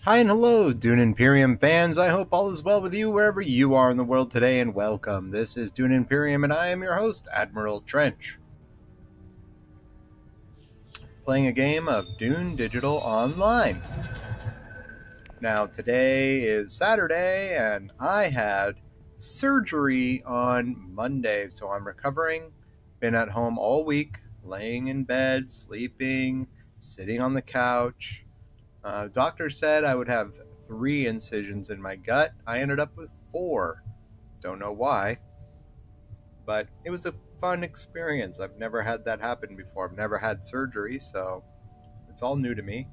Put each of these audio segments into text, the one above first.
Hi and hello, Dune Imperium fans. I hope all is well with you wherever you are in the world today, and welcome. This is Dune Imperium, and I am your host, Admiral Trench, playing a game of Dune Digital online. Now, today is Saturday, and I had surgery on Monday, so I'm recovering. Been at home all week, laying in bed, sleeping, sitting on the couch. Doctor said I would have 3 incisions in my gut. I ended up with 4. Don't know why, but it was a fun experience. I've never had that happen before. I've never had surgery, so it's all new to me.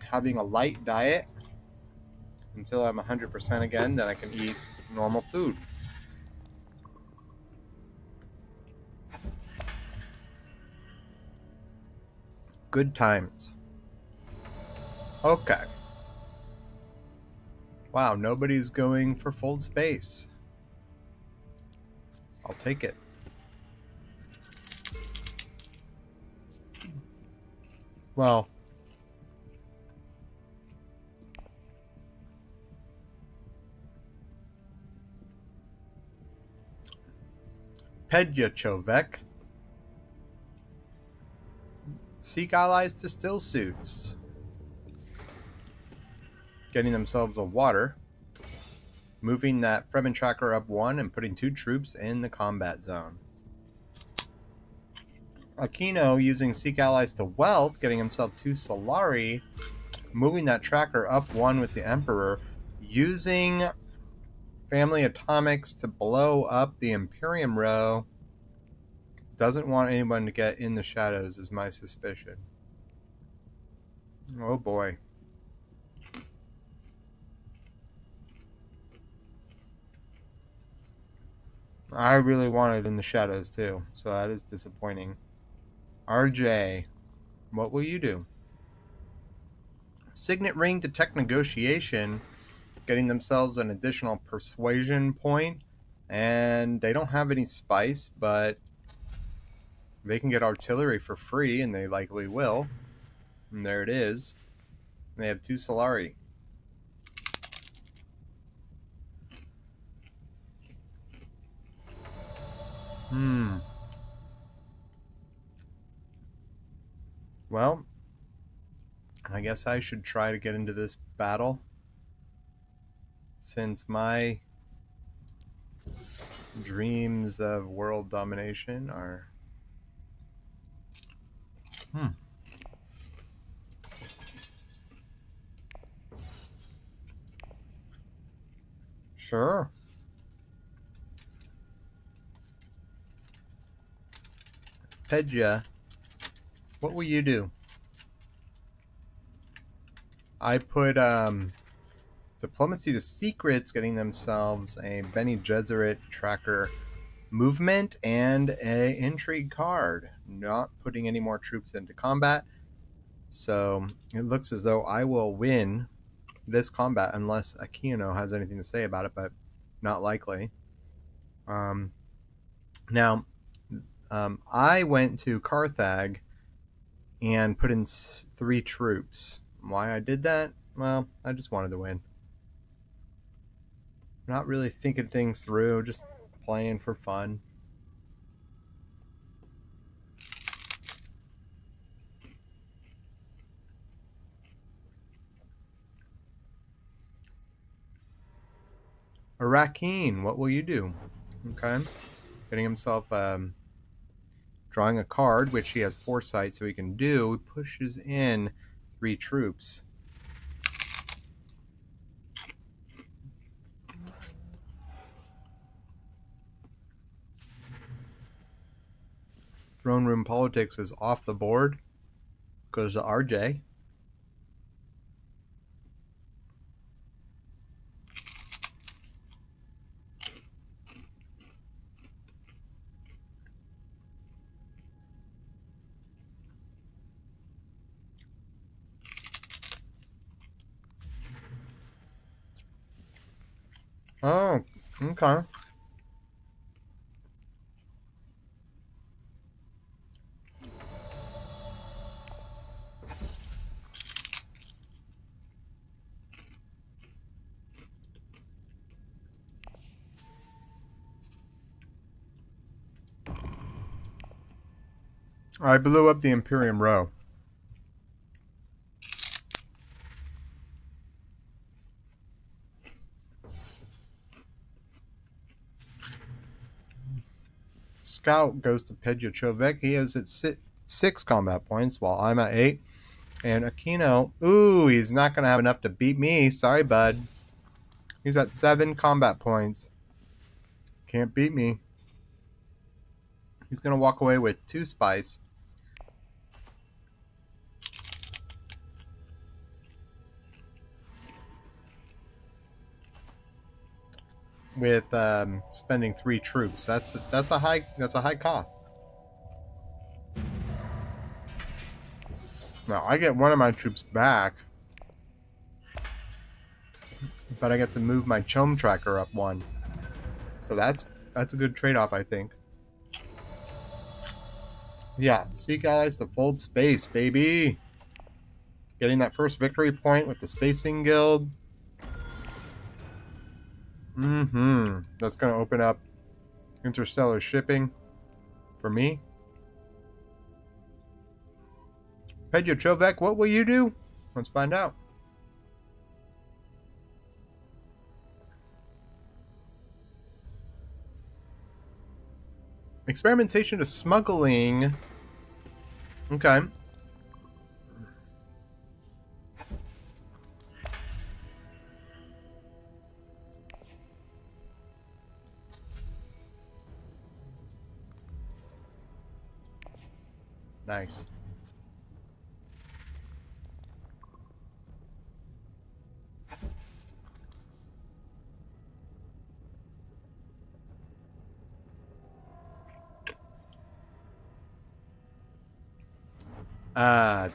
Having a light diet until I'm 100% again, then I can eat normal food. Good times. Okay. Wow, nobody's going for fold space. I'll take it. Well, Pedjachovek. Seek allies to still suits. Getting themselves a water. Moving that Fremen tracker up 1 and putting 2 troops in the combat zone. Aquino using Seek Allies to Wealth, getting himself 2 Solari, moving that tracker up 1 with the Emperor, using Family Atomics to blow up the Imperium row. Doesn't want anyone to get in the shadows, is my suspicion. Oh boy. I really wanted in the shadows too, so that is disappointing. RJ, what will you do? Signet Ring Detect Negotiation, getting themselves an additional persuasion point, and they don't have any spice, but they can get artillery for free, and they likely will. And there it is. And they have 2 Solari. Well, I guess I should try to get into this battle, since my dreams of world domination are... Sure. Pedja, what will you do? I put Diplomacy to Secrets, getting themselves a Bene Gesserit tracker movement and a intrigue card. Not putting any more troops into combat. So it looks as though I will win this combat unless Aquino has anything to say about it, but not likely. Now, I went to Carthage and put in 3 troops. Why I did that? Well, I just wanted to win. Not really thinking things through, just playing for fun. Arakeen, what will you do? Okay. Getting himself drawing a card, which he has foresight, so he can do. He pushes in 3 troops. Throne room politics is off the board. Goes to RJ. Oh, okay. I blew up the Imperium Row. Scout goes to Pedjachovec. He is at 6 combat points while I'm at 8. And Aquino, ooh, he's not going to have enough to beat me. Sorry, bud. He's at 7 combat points. Can't beat me. He's going to walk away with 2 spice. With spending 3 troops. That's a high cost. Now I get one of my troops back, but I get to move my chum tracker up 1. So that's a good trade-off, I think. Yeah, seek allies to fold space, baby. Getting that first victory point with the Spacing Guild. That's going to open up interstellar shipping for me. Pedjachovec, what will you do? Let's find out. Experimentation to smuggling. Okay. Nice.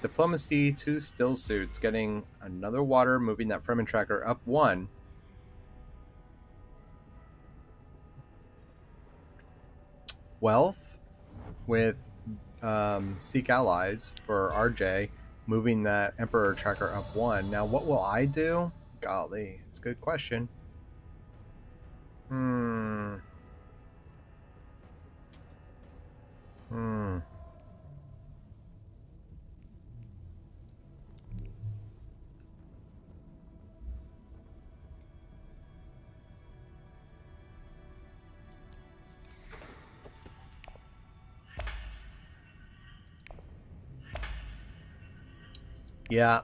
Diplomacy to still suits, getting another water, moving that Fremen tracker up 1. Wealth with seek allies for RJ, moving that Emperor tracker up 1. Now, what will I do? Golly, it's a good question. Yeah,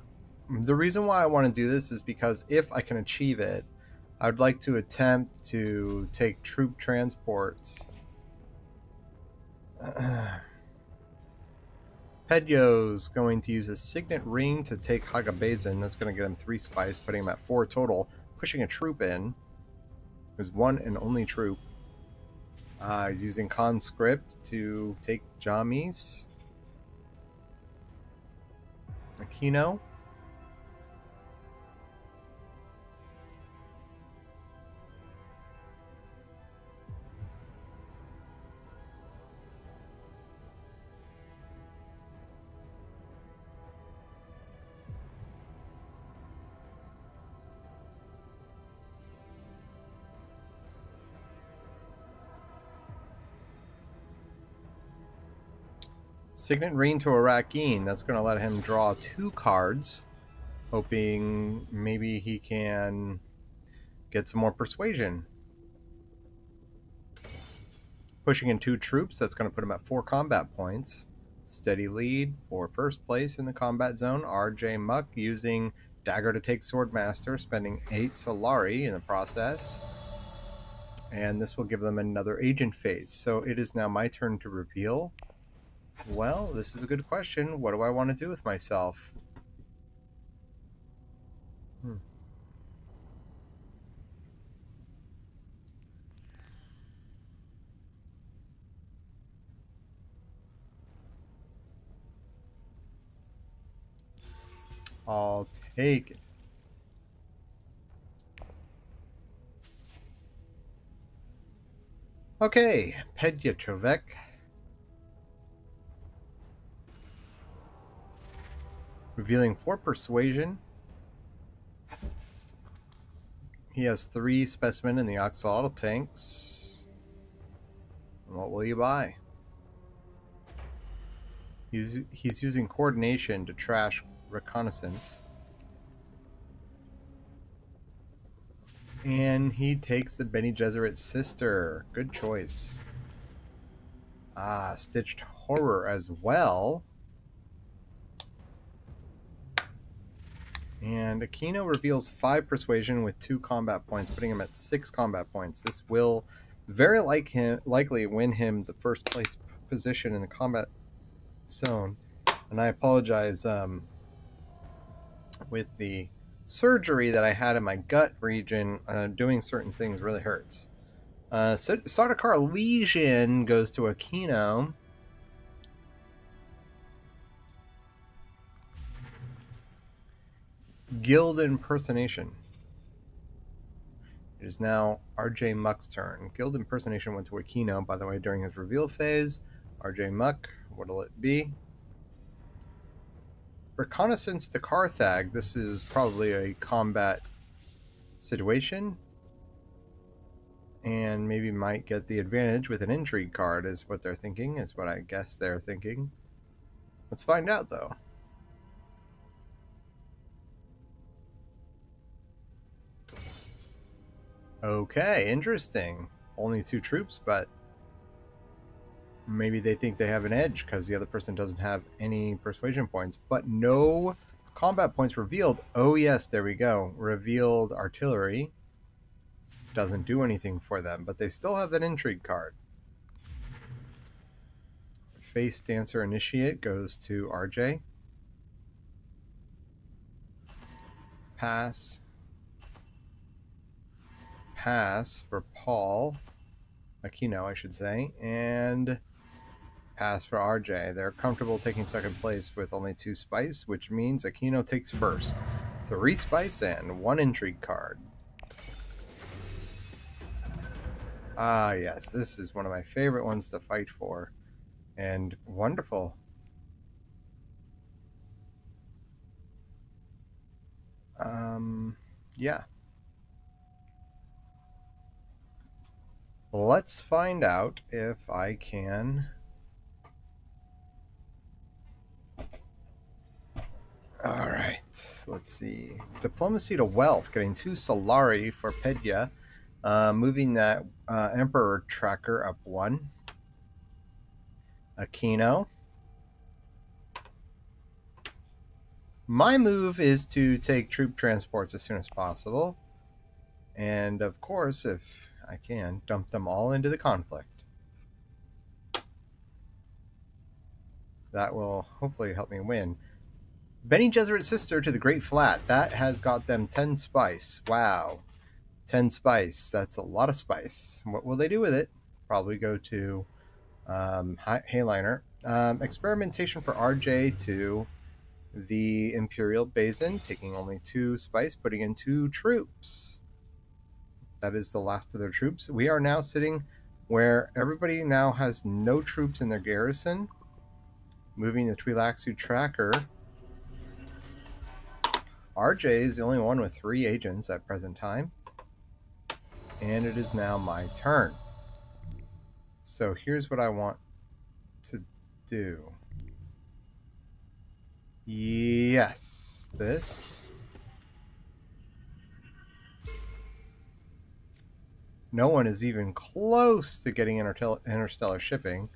the reason why I want to do this is because if I can achieve it, I'd like to attempt to take troop transports. Pedyo's going to use a signet ring to take Hagabazin. That's going to get him 3 spies, putting him at 4 total. Pushing a troop in. His one and only troop. He's using conscript to take Jamis. Aquino. Signet ring to Arakeen. That's going to let him draw 2 cards, hoping maybe he can get some more persuasion. Pushing in 2 troops, that's going to put him at 4 combat points. Steady lead for first place in the combat zone. RJ Muck using Dagger to take Swordmaster, spending 8 Solari in the process. And this will give them another agent phase. So it is now my turn to reveal. Well, this is a good question. What do I want to do with myself? I'll take it. Okay, Pedjachovec. Revealing 4 persuasion. He has 3 specimen in the axolotl tanks. What will you buy? He's using coordination to trash reconnaissance. And he takes the Bene Gesserit sister. Good choice. Stitched horror as well. And Aquino reveals 5 persuasion with 2 combat points, putting him at 6 combat points. This will very likely win him the first place position in the combat zone. And I apologize with the surgery that I had in my gut region. Doing certain things really hurts. Sardaukar Legion goes to Aquino. Guild Impersonation. It is now RJ Muck's turn. Guild Impersonation went to Aquino, by the way, during his reveal phase. RJ Muck, what'll it be? Reconnaissance to Carthag. This is probably a combat situation. And maybe might get the advantage with an intrigue card, is what they're thinking, is what I guess they're thinking. Let's find out, though. Okay, interesting. Only 2 troops, but maybe they think they have an edge because the other person doesn't have any persuasion points. But no combat points revealed. Oh, yes, there we go. Revealed artillery. Doesn't do anything for them, but they still have that intrigue card. Face Dancer Initiate goes to RJ. Pass. Pass for Paul. Aquino, I should say. And pass for RJ. They're comfortable taking second place with only 2 spice, which means Aquino takes first. 3 spice and 1 intrigue card. Yes, this is one of my favorite ones to fight for. And wonderful. Yeah. Let's find out if I can... Alright, let's see. Diplomacy to Wealth, getting 2 Solari for Pedya. Moving that Emperor tracker up 1. Aquino. My move is to take troop transports as soon as possible. And of course, if I can, dump them all into the conflict. That will hopefully help me win. Bene Gesserit sister to the Great Flat. That has got them 10 spice. Wow. 10 spice. That's a lot of spice. What will they do with it? Probably go to Hayliner. Experimentation for RJ to the Imperial Basin, taking only 2 spice, putting in 2 troops. That is the last of their troops. We are now sitting where everybody now has no troops in their garrison. Moving the Twi'leksu tracker. RJ is the only one with 3 agents at present time. And it is now my turn. So here's what I want to do. Yes, this. No one is even close to getting interstellar shipping.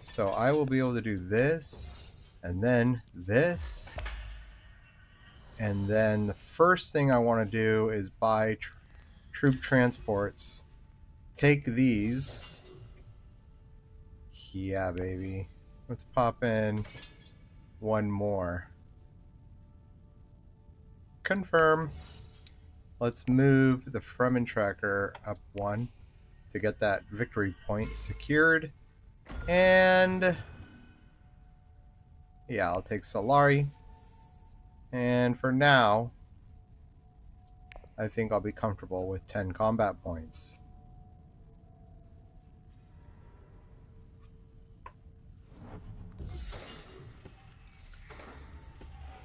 So I will be able to do this, and then this. And then the first thing I want to do is buy troop transports. Take these. Yeah, baby. Let's pop in 1 more. Confirm. Let's move the Fremen tracker up 1 to get that victory point secured. And yeah, I'll take Solari. And for now, I think I'll be comfortable with 10 combat points.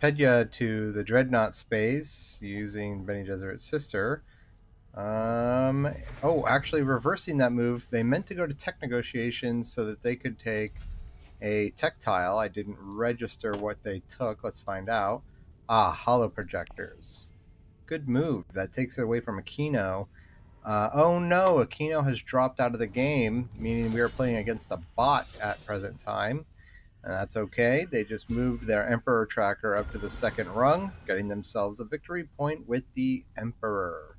Pedya to the Dreadnought space using Bene Gesserit's sister. Actually reversing that move. They meant to go to tech negotiations so that they could take a tech tile. I didn't register what they took. Let's find out. Ah, holo projectors. Good move. That takes it away from Aquino. Oh no, Aquino has dropped out of the game, meaning we are playing against a bot at present time. And that's okay. They just moved their Emperor tracker up to the second rung, getting themselves a victory point with the Emperor.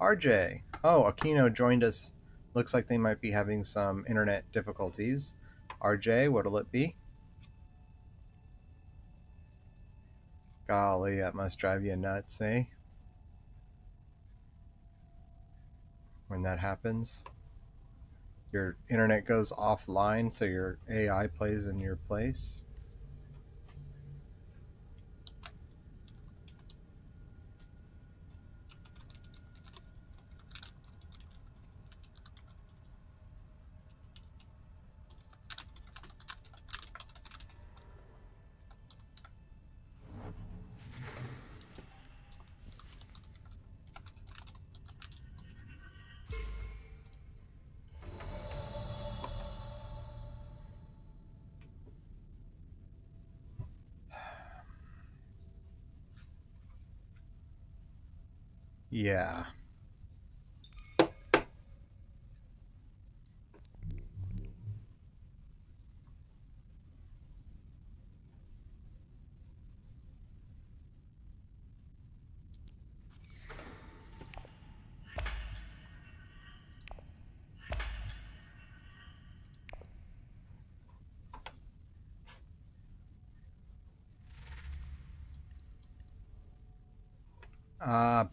RJ. Oh, Aquino joined us. Looks like they might be having some internet difficulties. RJ, what'll it be? Golly, that must drive you nuts, eh? When that happens. Your internet goes offline, so your AI plays in your place. Yeah.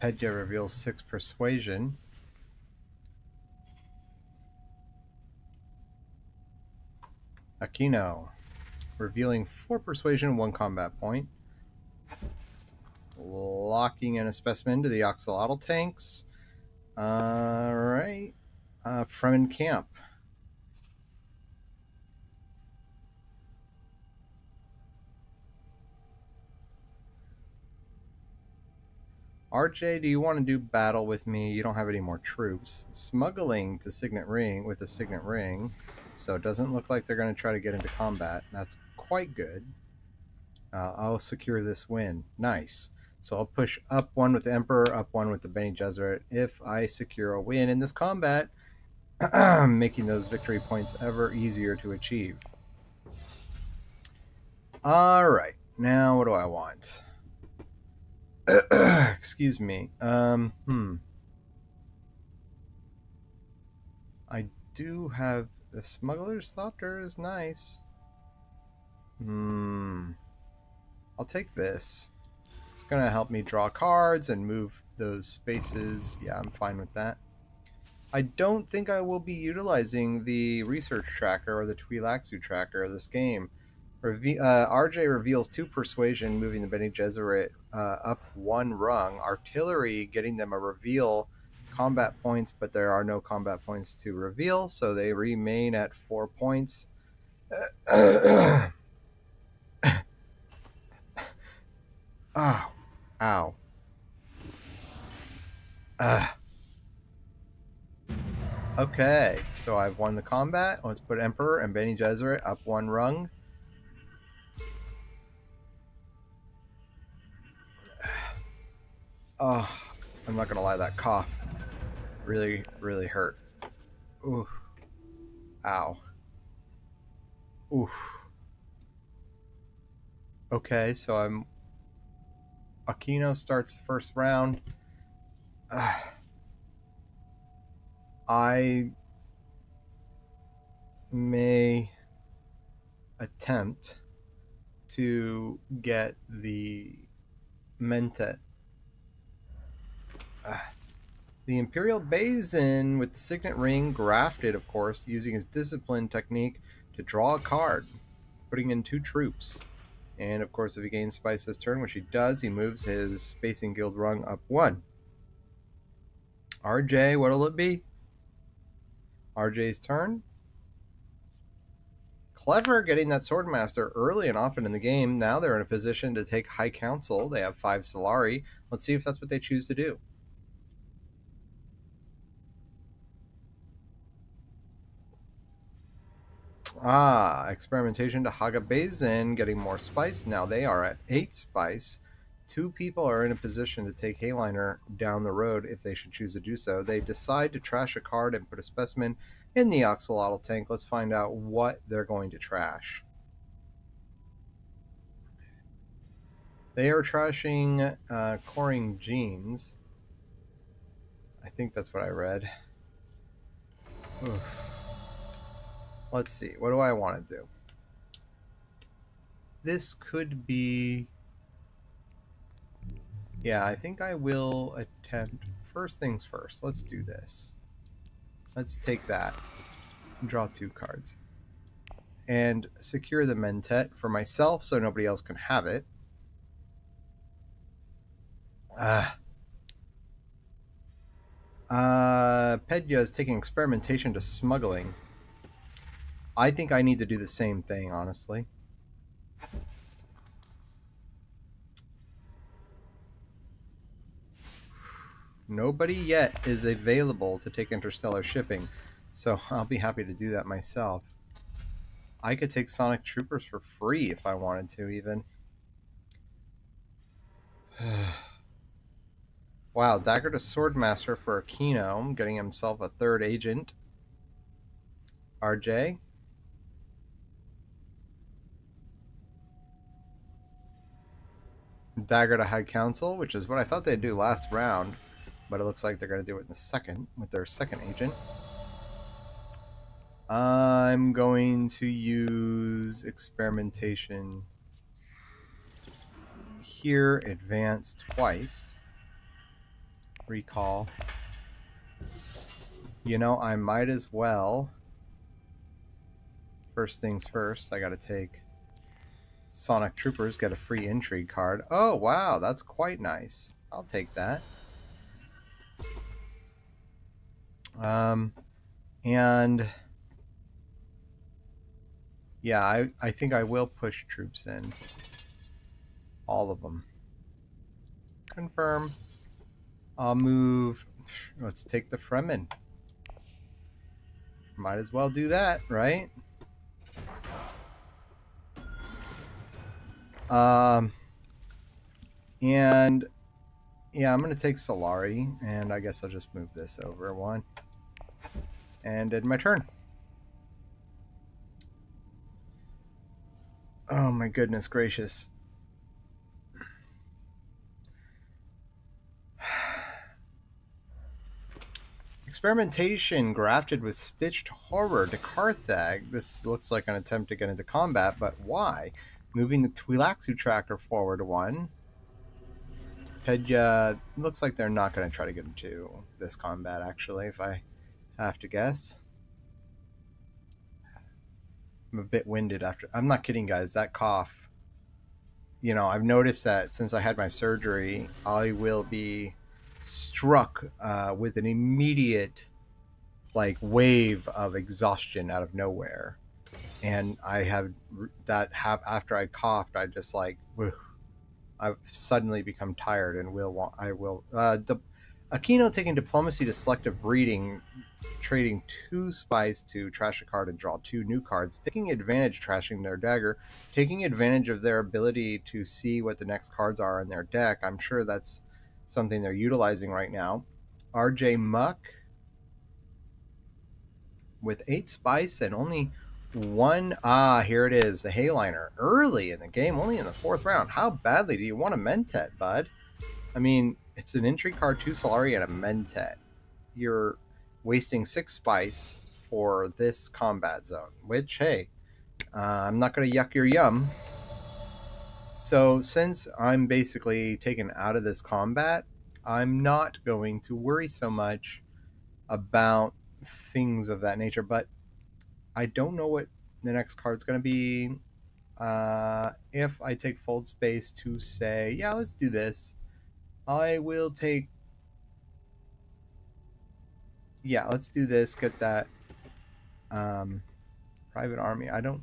Pedja reveals 6 persuasion. Aquino revealing 4 persuasion, 1 combat point. Locking in a specimen to the axolotl tanks. Alright. Fremen camp. RJ, do you want to do battle with me? You don't have any more troops. Smuggling to Signet Ring with a Signet Ring. So it doesn't look like they're going to try to get into combat. That's quite good. I'll secure this win. Nice. So I'll push up 1 with the Emperor, up 1 with the Bene Gesserit if I secure a win in this combat, making those victory points ever easier to achieve. Alright, now what do I want? Excuse me. I do have the Smuggler's Thopter is nice. I'll take this. It's going to help me draw cards and move those spaces. Yeah, I'm fine with that. I don't think I will be utilizing the research tracker or the Twi'lexu tracker of this game. RJ reveals 2 persuasion, moving the Bene Gesserit up 1 rung. Artillery getting them a reveal combat points, but there are no combat points to reveal, so they remain at 4 points. Oh, ow. Okay, so I've won the combat. Let's put Emperor and Bene Gesserit up 1 rung. Oh, I'm not gonna lie, that cough really, really hurt. Ooh. Ow. Oof. Okay, so Aquino starts the first round. I may attempt to get the Mentet. The Imperial Basin with the Signet Ring grafted, of course, using his discipline technique to draw a card, putting in 2 troops. And of course, if he gains Spice this turn, which he does, he moves his Spacing Guild rung up 1. RJ, what'll it be? RJ's turn. Clever getting that Swordmaster early and often in the game. Now they're in a position to take High Council. They have 5 Solari. Let's see if that's what they choose to do. Ah, experimentation to Hagabazin, getting more spice. Now they are at 8 spice. Two people are in a position to take Hayliner down the road if they should choose to do so. They decide to trash a card and put a specimen in the Oxalotl tank. Let's find out what they're going to trash. They are trashing Coring Jeans. I think that's what I read. Oof. Let's see. What do I want to do? This could be... Yeah, I think I will attempt... First things first. Let's do this. Let's take that. Draw 2 cards. And secure the Mentet for myself so nobody else can have it. Pedya is taking experimentation to smuggling. I think I need to do the same thing, honestly. Nobody yet is available to take interstellar shipping, so I'll be happy to do that myself. I could take Sonic Troopers for free if I wanted to, even. Wow, Dagger to Swordmaster for Aquino, getting himself a 3rd agent. RJ. Dagger to High Council, which is what I thought they'd do last round, but it looks like they're going to do it in the second with their 2nd agent. I'm going to use experimentation here, advance twice, recall. You know, I might as well. First things first, I got to take Sonic Troopers, get a free intrigue card. Oh, wow, that's quite nice. I'll take that. And yeah, I think I will push troops in. All of them. Confirm. I'll move. Let's take the Fremen. Might as well do that, right? And yeah, I'm going to take Solari, and I guess I'll just move this over 1. And end my turn. Oh my goodness gracious. Experimentation grafted with Stitched Horror to Carthag. This looks like an attempt to get into combat, but why? Moving the Twi'lexu Tractor forward 1. Pedya looks like they're not going to try to get into this combat, actually, if I have to guess. I'm a bit winded after... I'm not kidding, guys. That cough... You know, I've noticed that since I had my surgery, I will be struck with an immediate like wave of exhaustion out of nowhere, and I have that after I coughed, I just like I've suddenly become tired and Aquino taking diplomacy to selective breeding, trading 2 spice to trash a card and draw 2 new cards, taking advantage, trashing their dagger, taking advantage of their ability to see what the next cards are in their deck. I'm sure that's something they're utilizing right now. RJ Muck with 8 spice and only 1. Here it is, the Hayliner. Early in the game, only in the 4th round. How badly do you want a Mentet, bud? I mean, it's an entry card, 2 Solari, and a Mentet. You're wasting 6 spice for this combat zone, which, hey, I'm not going to yuck your yum. So since I'm basically taken out of this combat, I'm not going to worry so much about things of that nature, but I don't know what the next card's going to be. If I take fold space to say, yeah, let's do this, I will take... Yeah, let's do this, get that private army. I don't...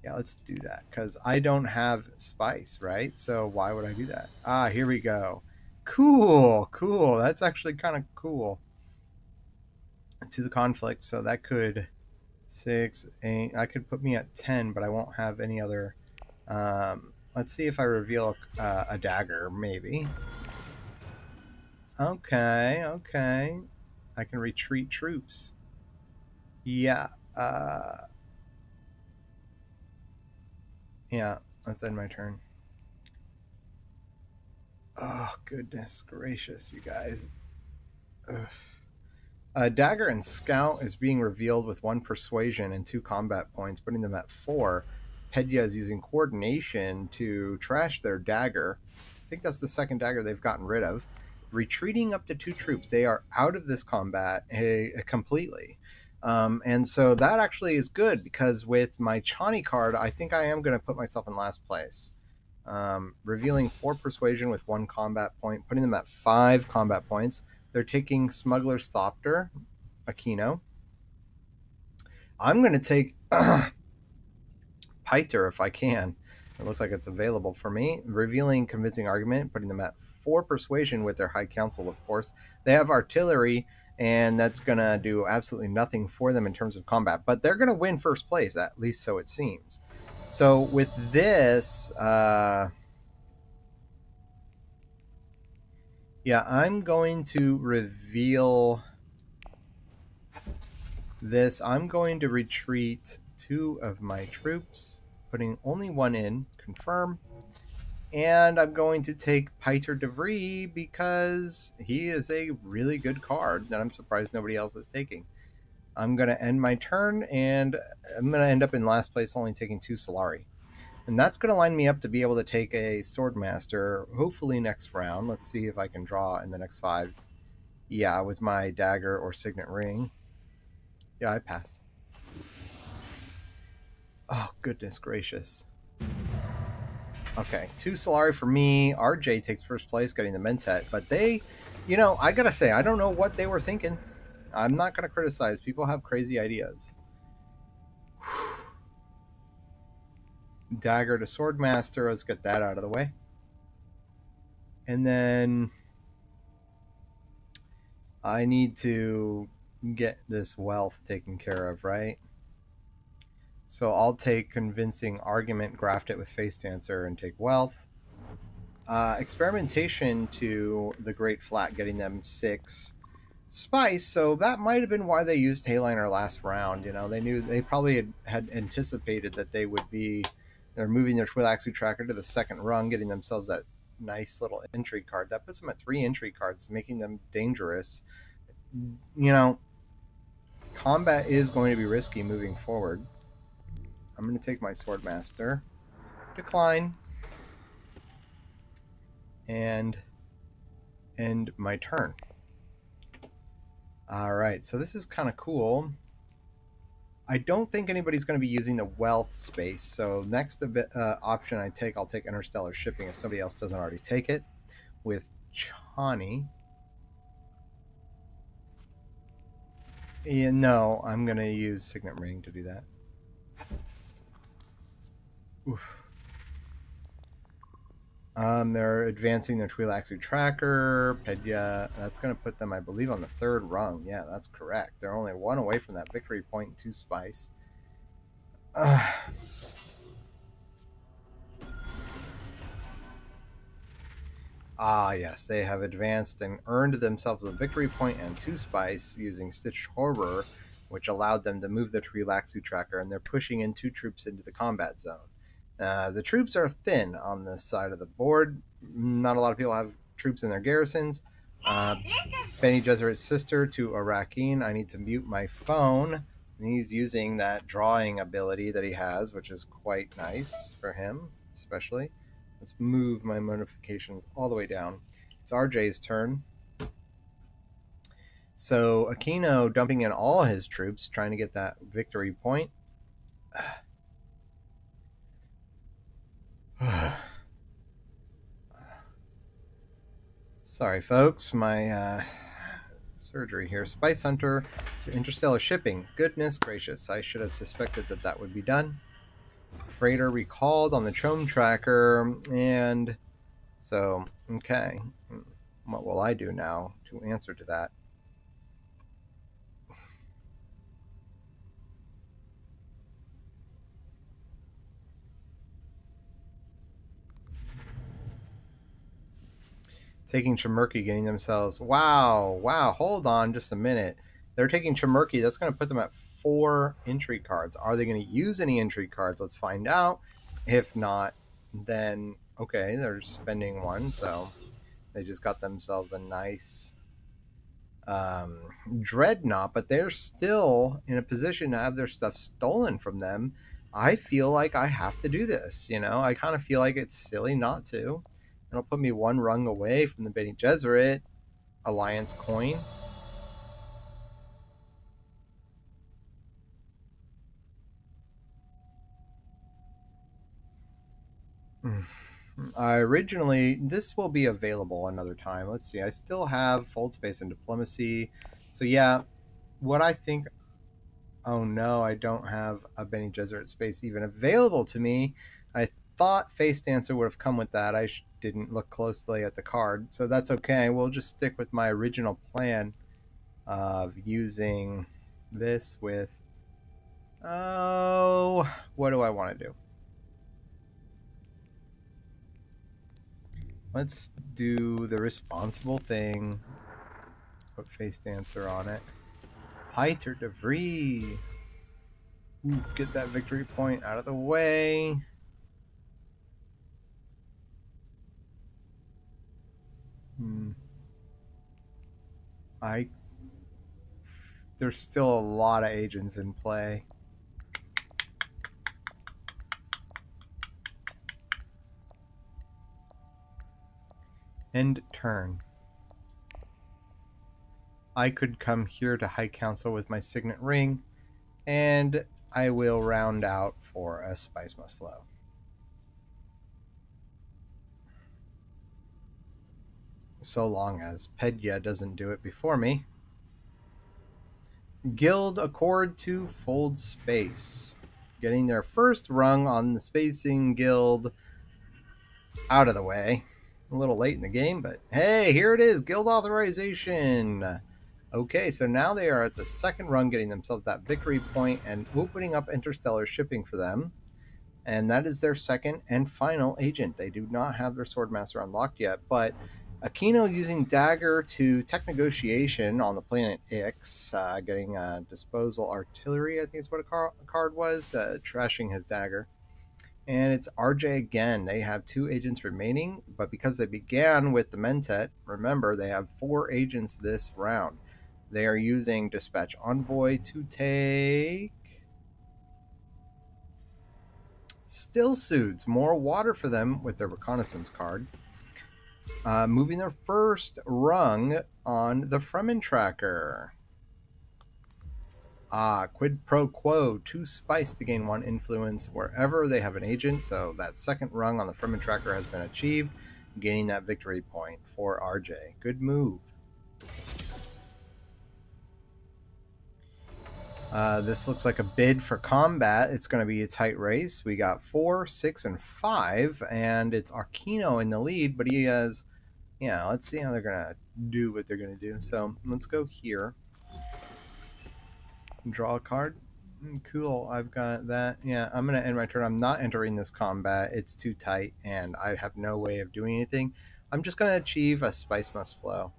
Yeah, let's do that, because I don't have spice, right? So why would I do that? Here we go. Cool, cool. That's actually kind of cool. To the conflict, so that could 6, 8. I could put me at 10, but I won't have any other. Let's see if I reveal a dagger, maybe. Okay, okay. I can retreat troops. Yeah. Uh, yeah, let's end my turn. Oh, goodness gracious, you guys. Ugh. Dagger and Scout is being revealed with 1 persuasion and 2 combat points, putting them at 4. Pedya is using coordination to trash their dagger. I think that's the second dagger they've gotten rid of. Retreating up to 2 troops. They are out of this combat completely. And so that actually is good because with my Chani card, I think I am going to put myself in last place. Revealing 4 persuasion with 1 combat point, putting them at 5 combat points. They're taking Smuggler's Thopter, Aquino. I'm going to take Piter if I can. It looks like it's available for me. Revealing Convincing Argument, putting them at 4 persuasion with their High Council, of course. They have artillery, and that's going to do absolutely nothing for them in terms of combat. But they're going to win first place, at least so it seems. So with this, yeah, I'm going to reveal this. I'm going to retreat 2 of my troops, putting only 1 in, confirm. And I'm going to take Piter DeVries because he is a really good card that I'm surprised nobody else is taking. I'm going to end my turn, and I'm going to end up in last place, only taking 2 Solari. And that's going to line me up to be able to take a Swordmaster, hopefully next round. Let's see if I can draw in the next 5. Yeah, with my Dagger or Signet Ring. Yeah, I pass. Oh, goodness gracious. Okay, 2 Solari for me. RJ takes first place, getting the Mentat. But they, I gotta say, I don't know what they were thinking. I'm not gonna criticize. People have crazy ideas. Dagger to Swordmaster. Let's get that out of the way. And then I need to get this wealth taken care of, right? So I'll take Convincing Argument, graft it with Face Dancer, and take wealth. Experimentation to the Great Flat, getting them 6 spice. So that might have been why they used Hayliner last round. They knew they probably had anticipated that they're moving their Twilaxu tracker to the second rung, getting themselves that nice little entry card. That puts them at 3 entry cards, making them dangerous. Combat is going to be risky moving forward. I'm going to take my Swordmaster, decline, and end my turn. All right, so this is kind of cool. I don't think anybody's going to be using the wealth space, so next option I'll take Interstellar Shipping if somebody else doesn't already take it, with Chani. Yeah, no, I'm going to use Signet Ring to do that. Oof. They're advancing their Twilaxu tracker. Pedya, that's going to put them, I believe, on the 3rd rung. Yeah, that's correct. They're only 1 away from that victory point and 2 spice. Yes, they have advanced and earned themselves a victory point and 2 spice using Stitched Horror, which allowed them to move the Twilaxu tracker, and they're pushing in 2 troops into the combat zone. The troops are thin on this side of the board. Not a lot of people have troops in their garrisons. Bene Gesserit's sister to Arakeen. I need to mute my phone. He's using that drawing ability that he has, which is quite nice for him, especially. Let's move my notifications all the way down. It's RJ's turn. So Aquino dumping in all his troops, trying to get that victory point. Sorry, folks. My surgery here. Spice Hunter to Interstellar Shipping. Goodness gracious. I should have suspected that would be done. Freighter recalled on the Chome tracker. And so, okay. What will I do now to answer to that? Taking Chimurki, getting themselves. Wow, wow. Hold on just a minute. They're taking Chimurki. That's going to put them at 4 intrigue cards. Are they going to use any intrigue cards? Let's find out. If not, then okay, they're spending 1, so they just got themselves a nice um, dreadnought, but they're still in a position to have their stuff stolen from them. I feel like I have to do this. I kind of feel like it's silly not to. It'll put me 1 rung away from the Bene Gesserit Alliance coin. This will be available another time. Let's see. I still have Fold Space and Diplomacy. So, yeah, what I think. Oh no, I don't have a Bene Gesserit space even available to me. I thought Face Dancer would have come with that. I didn't look closely at the card, so that's okay. We'll just stick with my original plan of using this with. Oh, what do I want to do? Let's do the responsible thing. Put Face Dancer on it. Heiter de Vries. Get that victory point out of the way. I There's still a lot of agents in play. End turn. I could come here to High Council with my Signet Ring, and I will round out for a Spice Must Flow. So long as Pedya doesn't do it before me. Guild Accord to Fold Space. Getting their first rung on the Spacing Guild out of the way. A little late in the game, but hey, here it is. Guild authorization. Okay, so now they are at the second run, getting themselves that victory point and opening up interstellar shipping for them. And that is their second and final agent. They do not have their Swordmaster unlocked yet, but Aquino using Dagger to tech negotiation on the planet Ix, getting disposal artillery, I think is what a card was, trashing his dagger. And it's RJ again. They have 2 agents remaining, but because they began with the Mentat, remember they have 4 agents this round. They are using Dispatch Envoy to take Still Suits, more water for them with their reconnaissance card. Moving their first rung on the Fremen tracker. Quid pro quo, 2 spice to gain 1 influence wherever they have an agent. So that second rung on the Fremen tracker has been achieved, gaining that victory point for RJ. Good move. This looks like a bid for combat. It's going to be a tight race. We got 4, 6, and 5, and it's Aquino in the lead, but he has. Yeah, let's see how they're going to do what they're going to do. So let's go here. Draw a card. Cool, I've got that. Yeah, I'm going to end my turn. I'm not entering this combat. It's too tight, and I have no way of doing anything. I'm just going to achieve a Spice Must Flow.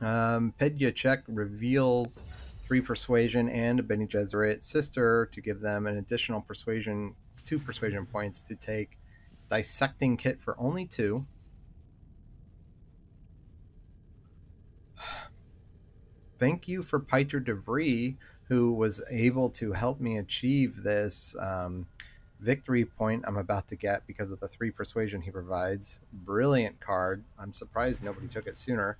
Pedya check reveals 3 Persuasion and a Bene Gesserit sister to give them an additional Persuasion, 2 Persuasion points to take Dissecting Kit for only 2. Thank you for Peiter de Vries, who was able to help me achieve this victory point I'm about to get because of the 3 Persuasion he provides. Brilliant card. I'm surprised nobody took it sooner.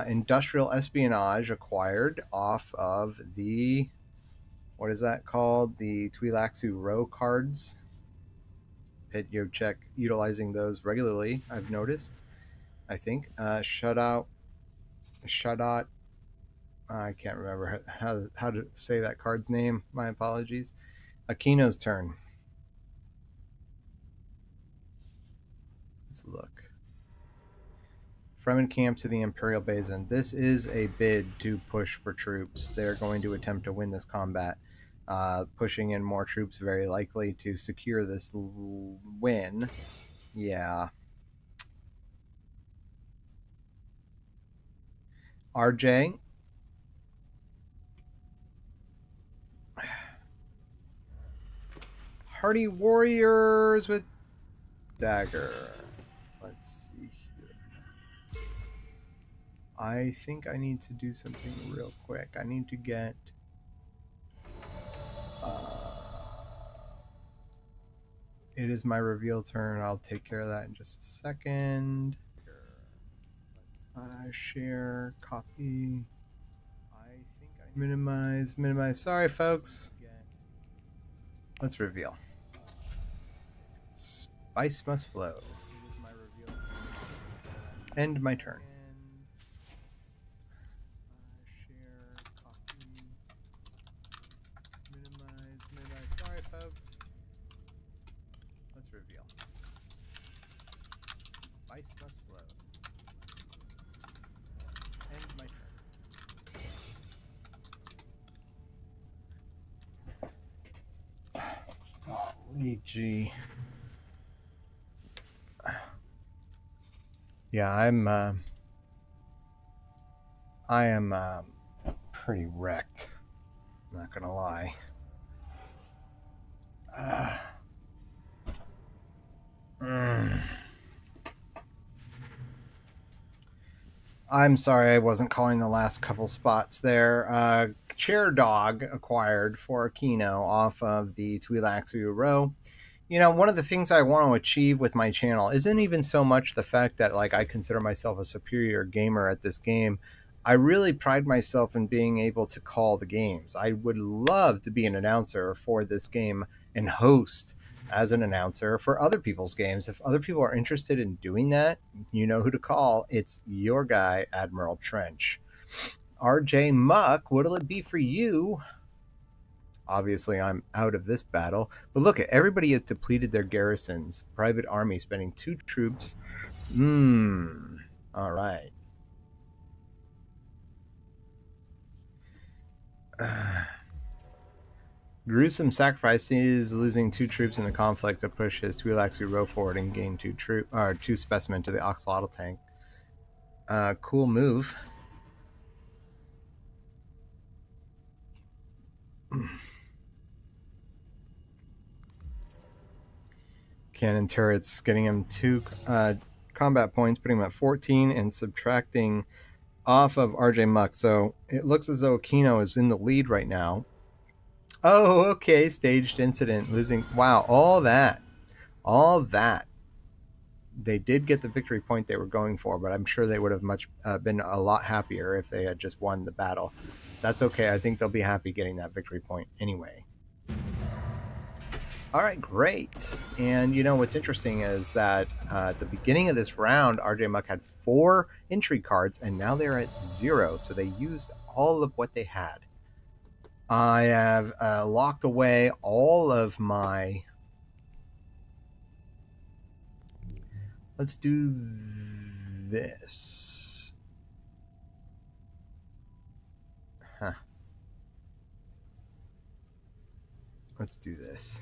Industrial Espionage acquired off of the, what is that called? The Twi'lexu Row cards. Pedyo check utilizing those regularly, I've noticed. I think. Shutout. I can't remember how to say that card's name. My apologies. Aquino's turn. Let's look. Fremen camp to the Imperial Basin. This is a bid to push for troops. They're going to attempt to win this combat. Pushing in more troops, very likely to secure this win. Yeah. RJ. Hardy Warriors with dagger. Let's see here. I think I need to do something real quick. I need to get. It is my reveal turn. I'll take care of that in just a second. Share, copy. I think I minimize. Sorry, folks. Let's reveal. Spice must flow. End my turn. Share, copy. Minimize. Sorry, folks. Let's reveal. Spice must flow. End my turn. Holy gee. Yeah, I am pretty wrecked. I'm not gonna lie. I'm sorry I wasn't calling the last couple spots there. Chair Dog acquired for Aquino off of the Twi'lexu row. One of the things I want to achieve with my channel isn't even so much the fact that like I consider myself a superior gamer at this game. I really pride myself in being able to call the games. I would love to be an announcer for this game and host as an announcer for other people's games. If other people are interested in doing that, you know who to call. It's your guy, Admiral Trench. RJ Muck, what'll it be for you? Obviously, I'm out of this battle. But look, everybody has depleted their garrisons. Private army spending 2 troops. All right. Gruesome sacrifices, losing 2 troops in the conflict to push his Twi'lexu row forward and gain 2 specimen to the Oxalotl tank. Cool move. Cannon turrets, getting him 2 combat points, putting him at 14 and subtracting off of RJ Muck. So it looks as though Aquino is in the lead right now. Oh, okay. Staged incident, losing. Wow, all that. They did get the victory point they were going for, but I'm sure they would have been a lot happier if they had just won the battle. That's okay. I think they'll be happy getting that victory point anyway. All right, great. And what's interesting is that at the beginning of this round, RJ Muck had 4 intrigue cards, and now they're at 0. So they used all of what they had. I have locked away all of my. Let's do this. Huh. Let's do this.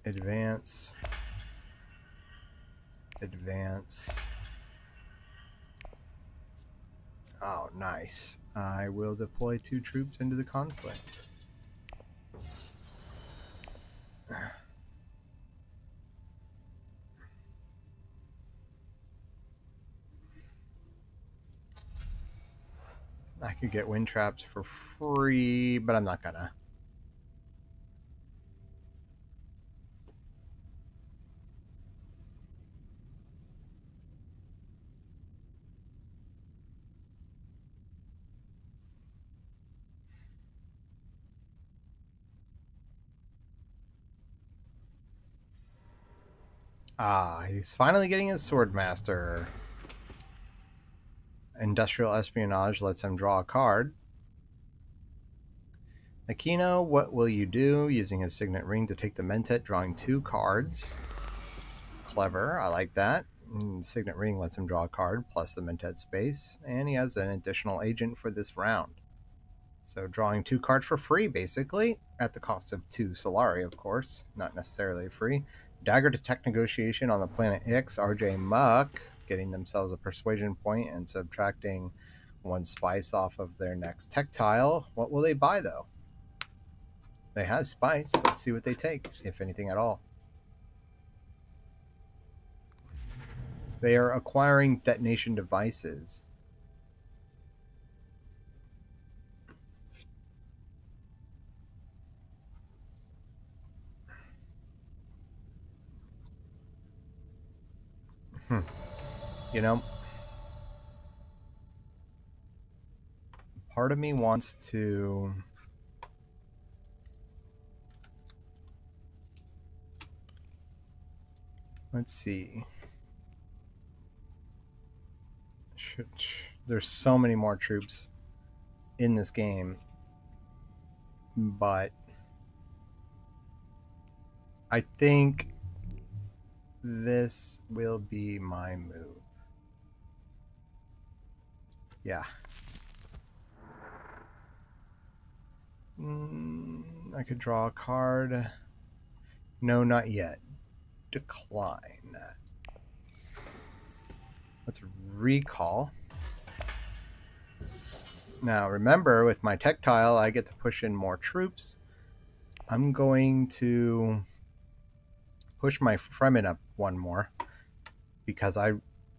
Advance. Oh, nice. I will deploy 2 troops into the conflict. I could get wind traps for free, but I'm not gonna. He's finally getting his Swordmaster. Industrial Espionage lets him draw a card. Aquino, what will you do? Using his Signet Ring to take the Mentat, drawing 2 cards. Clever, I like that. Signet Ring lets him draw a card plus the Mentat space, and he has an additional agent for this round. So drawing 2 cards for free, basically, at the cost of 2 Solari, of course. Not necessarily free. Dagger Detect Negotiation on the planet X. RJ Muck getting themselves a persuasion point and subtracting one spice off of their next tech tile. What will they buy, though? They have spice. Let's see what they take, if anything at all. They are acquiring detonation devices. You know, part of me wants to... Let's see. There's so many more troops in this game, but I think this will be my move. Yeah. I could draw a card. No, not yet. Decline. Let's recall. Now, remember, with my tech tile, I get to push in more troops. I'm going to push my Fremen up one more because I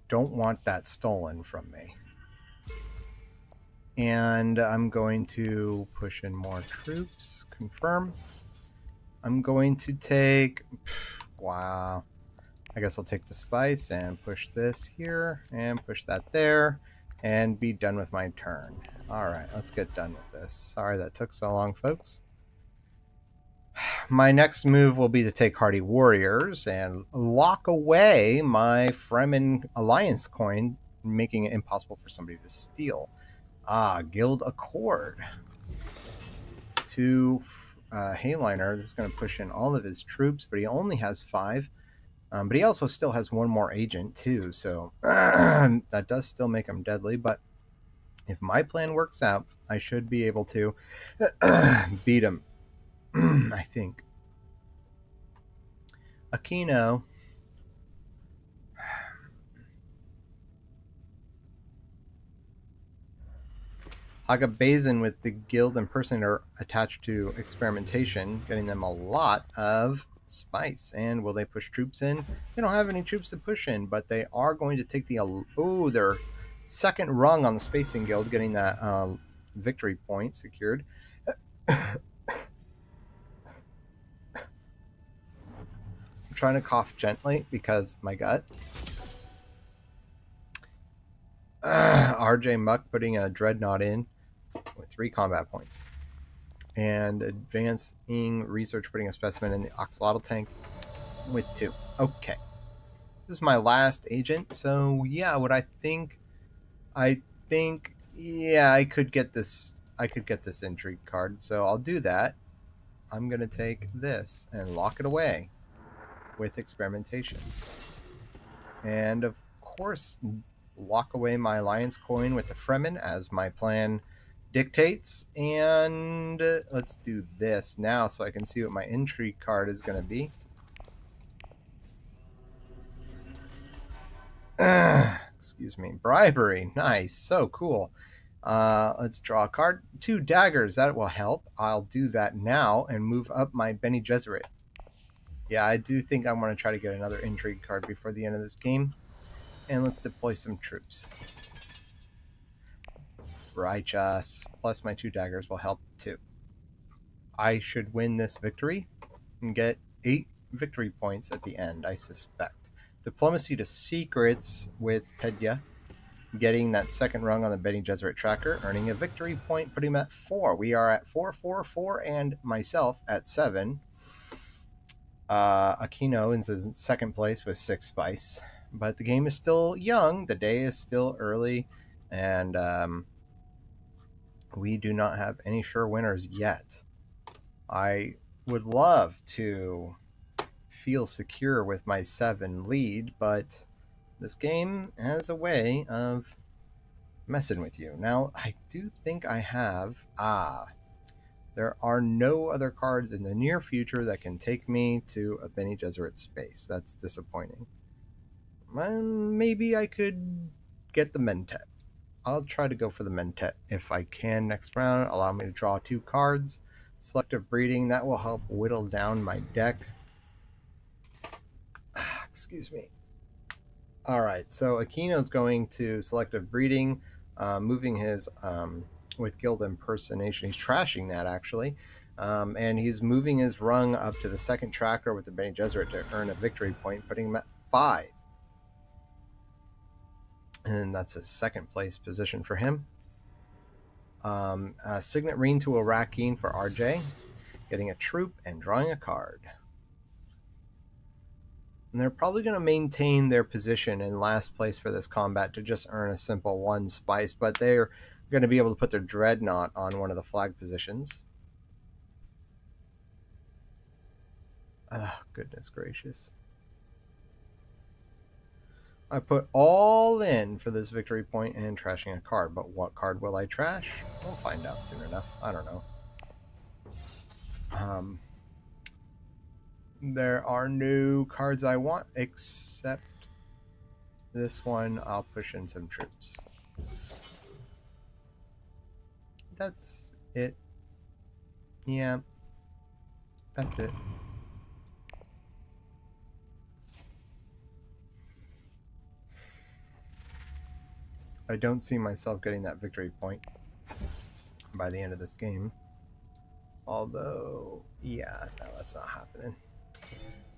don't want that stolen from me. And I'm going to push in more troops. Confirm. I'm going to take... Wow. I guess I'll take the spice and push this here and push that there and be done with my turn. Alright, let's get done with this. Sorry that took so long, folks. My next move will be to take Hardy Warriors and lock away my Fremen Alliance coin, making it impossible for somebody to steal. Guild Accord. To Hayliner, this is going to push in all of his troops, but he only has 5. But he also still has one more agent, too, so that does still make him deadly. But if my plan works out, I should be able to beat him, I think. Aquino. Hagabazin with the guild impersonator attached to experimentation, getting them a lot of spice. And will they push troops in? They don't have any troops to push in, but they are going to take their second rung on the Spacing Guild, getting that victory point secured. I'm trying to cough gently because my gut. RJ Muck putting a Dreadnought in with 3 combat points. And advancing research, putting a specimen in the Oxalotl tank with 2. Okay. This is my last agent, so yeah, what I think, yeah, I could get this intrigue card, so I'll do that. I'm gonna take this and lock it away with experimentation. And of course, lock away my alliance coin with the Fremen as my plan dictates. And let's do this now so I can see what my intrigue card is going to be. Excuse me. Bribery. Nice. So cool. Let's draw a card. 2 daggers. That will help. I'll do that now and move up my Bene Gesserit. Yeah, I do think I want to try to get another intrigue card before the end of this game. And let's deploy some troops. Righteous. Plus my 2 daggers will help too. I should win this victory and get 8 victory points at the end, I suspect. Diplomacy to Secrets with Pedya, getting that second rung on the Bene Gesserit tracker, earning a victory point, putting him at 4. We are at 4, 4, 4, and myself at 7. Aquino is in second place with 6 spice. But the game is still young, the day is still early, and we do not have any sure winners yet. I would love to feel secure with my 7 lead, but this game has a way of messing with you. Now, I do think I have... There are no other cards in the near future that can take me to a Bene Gesserit space. That's disappointing. Maybe I could get the Mentet. I'll try to go for the Mentet if I can next round. Allow me to draw 2 cards. Selective breeding, that will help whittle down my deck. Excuse me. All right, so Aquino's going to selective breeding, moving his with guild impersonation. He's trashing that actually, and he's moving his rung up to the second tracker with the Bene Gesserit to earn a victory point, putting him at 5. And that's a second place position for him. Signet Ring to a Rakeen for RJ, getting a troop and drawing a card. And they're probably going to maintain their position in last place for this combat to just earn a simple 1 spice, but they're going to be able to put their Dreadnought on one of the flag positions. Oh, goodness gracious. I put all in for this victory point and trashing a card, but what card will I trash? We'll find out soon enough. I don't know. There are no cards I want except this one. I'll push in some troops. That's it. Yeah, that's it. I don't see myself getting that victory point by the end of this game. Although, yeah, no, that's not happening.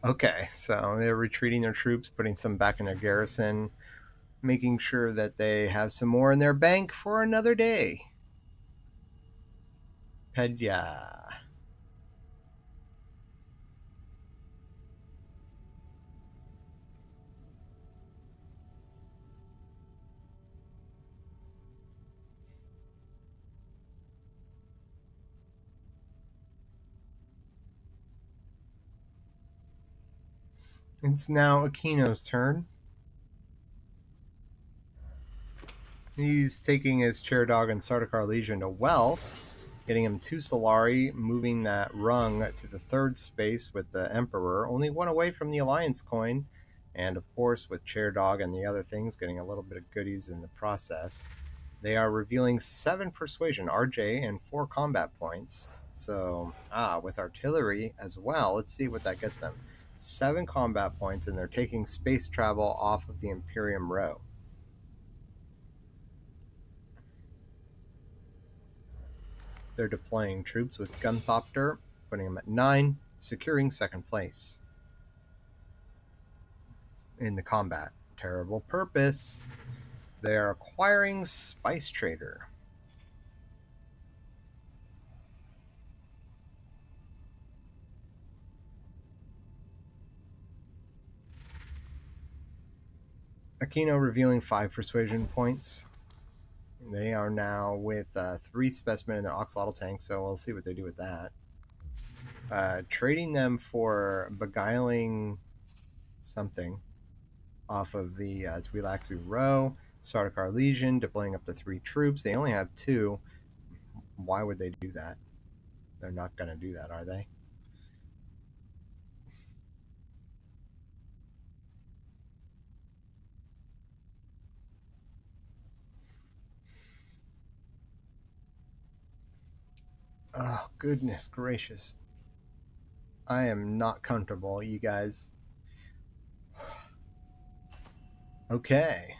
Okay, so they're retreating their troops, putting some back in their garrison, making sure that they have some more in their bank for another day. Pedya. It's now Aquino's turn. He's taking his Chair Dog and Sardaukar Legion to wealth, getting him 2 Solari, moving that rung to the 3rd space with the Emperor, only 1 away from the Alliance coin, and of course with Chair Dog and the other things, getting a little bit of goodies in the process. They are revealing 7 Persuasion, RJ, and 4 combat points. So, with Artillery as well, let's see what that gets them. 7 combat points, and they're taking space travel off of the Imperium row. They're deploying troops with Gunthopter, putting them at 9, securing 2nd place in the combat. Terrible purpose. They're acquiring Spice Trader. Aquino revealing 5 persuasion points. They are now with 3 specimen in their Oxalotl tank, so we'll see what they do with that. Trading them for beguiling something off of the Twi'leksu row. Sardaukar Legion deploying up to 3 troops. They only have 2. Why would they do that? They're not going to do that, are they? Oh, goodness gracious. I am not comfortable, you guys. Okay.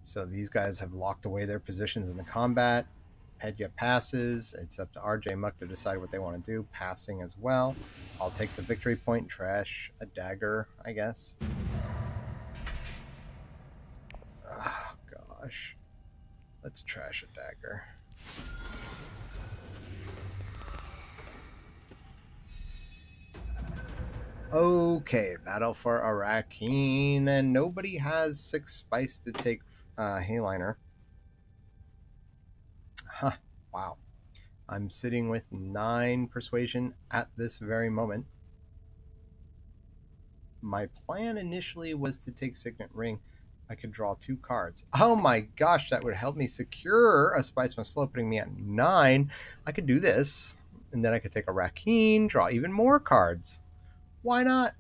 So these guys have locked away their positions in the combat. Pedya passes. It's up to RJ Muck to decide what they want to do. Passing as well. I'll take the victory point. Trash a dagger, I guess. Oh, gosh. Let's trash a dagger. Okay, battle for Arakeen, and nobody has 6 spice to take Hayliner. Huh, wow. I'm sitting with 9 persuasion at this very moment. My plan initially was to take Signet Ring. I could draw 2 cards. Oh my gosh, that would help me secure a Spice Must Flow, putting me at 9. I could do this, and then I could take a Rakeen, draw even more cards. Why not?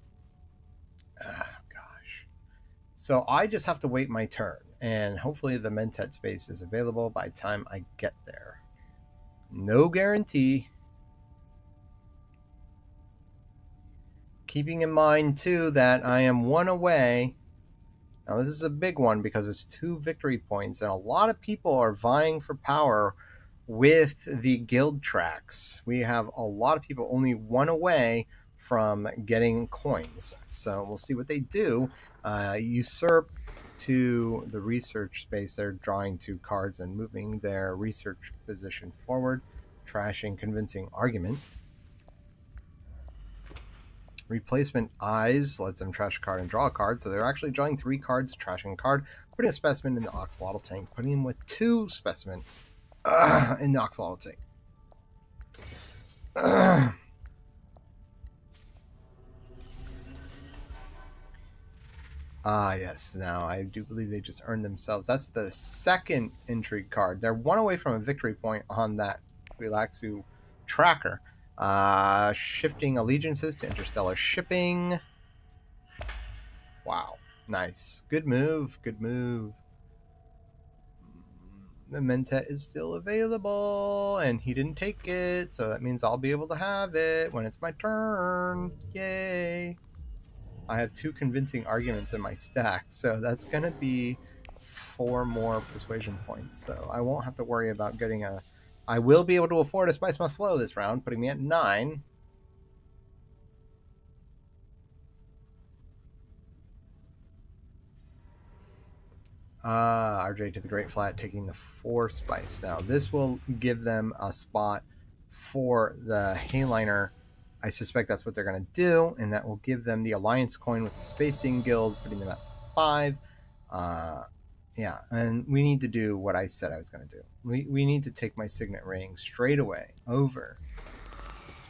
Gosh. So I just have to wait my turn, and hopefully the Mentat space is available by the time I get there. No guarantee. Keeping in mind, too, that I am 1 away. Now, this is a big one because it's 2 victory points, and a lot of people are vying for power with the guild tracks. We have a lot of people only 1 away from getting coins. So we'll see what they do. Usurp to the research space. They're drawing 2 cards and moving their research position forward. Trashing convincing argument. Replacement eyes lets them trash a card and draw a card, so they're actually drawing 3 cards, trashing a card, putting a specimen in the Oxalotl tank, putting him with 2 specimen in the Oxalotl tank. Yes. Now, I do believe they just earned themselves. That's the second intrigue card. They're 1 away from a victory point on that Relaxu tracker. Shifting allegiances to interstellar shipping. Wow. Nice. Good move. Good move. The Mentat is still available, and he didn't take it, so that means I'll be able to have it when it's my turn. Yay. I have 2 convincing arguments in my stack, so that's going to be 4 more persuasion points, so I won't have to worry about getting a... I will be able to afford a Spice Must Flow this round, putting me at 9. RJ to the Great Flat, taking the 4 spice. Now, this will give them a spot for the Hayliner. I suspect that's what they're going to do, and that will give them the Alliance coin with the Spacing Guild, putting them at 5. Yeah, and we need to do what I said I was going to do. We need to take my Signet Ring straight away over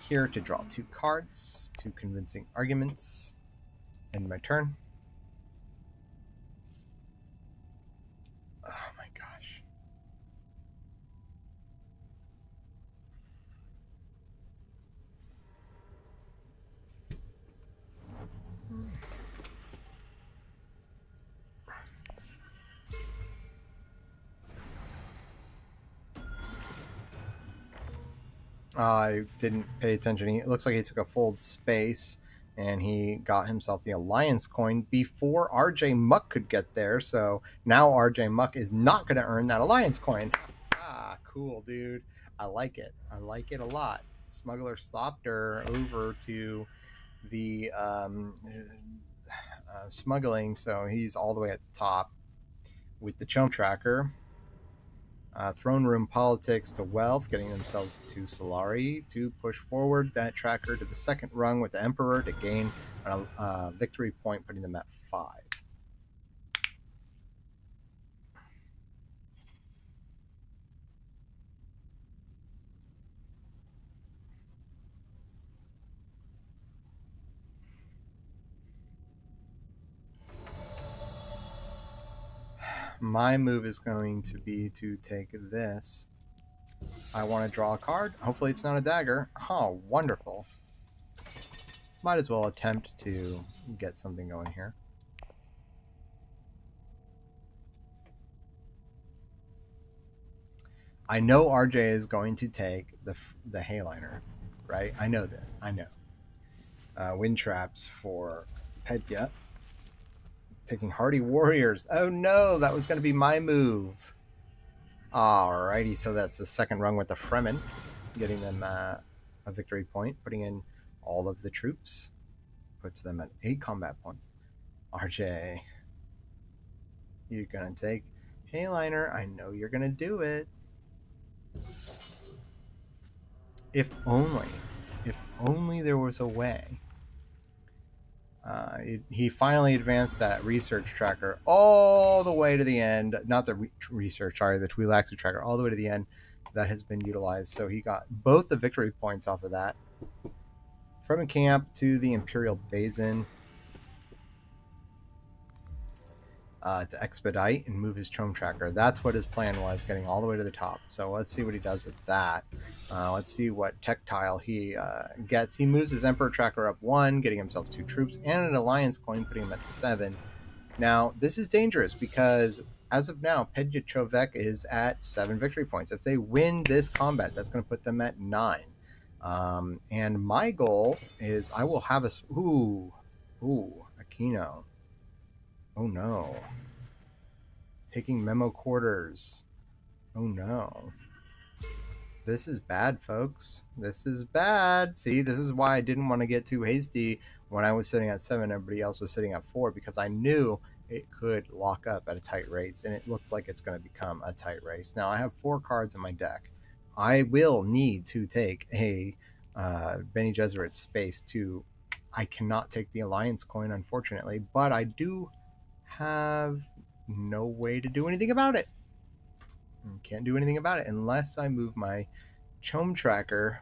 here to draw 2 cards, 2 convincing arguments. End my turn. Oh my gosh. I didn't pay attention. It looks like he took a fold space, and he got himself the Alliance coin before RJ Muck could get there. So now RJ Muck is not going to earn that Alliance coin. Cool, dude. I like it. I like it a lot. Smuggler stopped her over to the smuggling, so he's all the way at the top with the Chump Tracker. Throne Room Politics to Wealth, getting themselves to Solari to push forward that tracker to the second rung with the Emperor to gain a victory point, putting them at 5. My move is going to be to take this. I want to draw a card. Hopefully it's not a dagger. Oh, wonderful. Might as well attempt to get something going here. I know RJ is going to take the Hayliner, right? I know that. I know. Wind traps for Pedya. Taking Hardy Warriors. Oh no, that was going to be my move. Alrighty, so that's the second rung with the Fremen, getting them a victory point, putting in all of the troops, puts them at 8 combat points. RJ, you're going to take Hayliner. I know you're going to do it. If only there was a way. He finally advanced that research tracker all the way to the end. Not the research, sorry, the Twi'lexu tracker all the way to the end. That has been utilized. So he got both the victory points off of that. From camp to the Imperial Basin. to expedite and move his chome tracker. That's what his plan was, getting all the way to the top. So let's see what he does with that. Let's see what tech tile he gets. He moves his Emperor tracker up 1, getting himself 2 troops and an alliance coin, putting him at 7. Now, this is dangerous because as of now, Pedya Chovek is at 7 victory points. If they win this combat, that's going to put them at 9. And my goal is I will have a... Ooh, Aquino. Oh no. Taking memo quarters. Oh no. This is bad, folks. This is bad. See, this is why I didn't want to get too hasty when I was sitting at 7. Everybody else was sitting at 4 because I knew it could lock up at a tight race, and it looks like it's going to become a tight race. Now, I have 4 cards in my deck. I will need to take a Bene Gesserit space to... I cannot take the Alliance coin, unfortunately, but I do have no way to do anything about it. Can't do anything about it unless I move my chome tracker.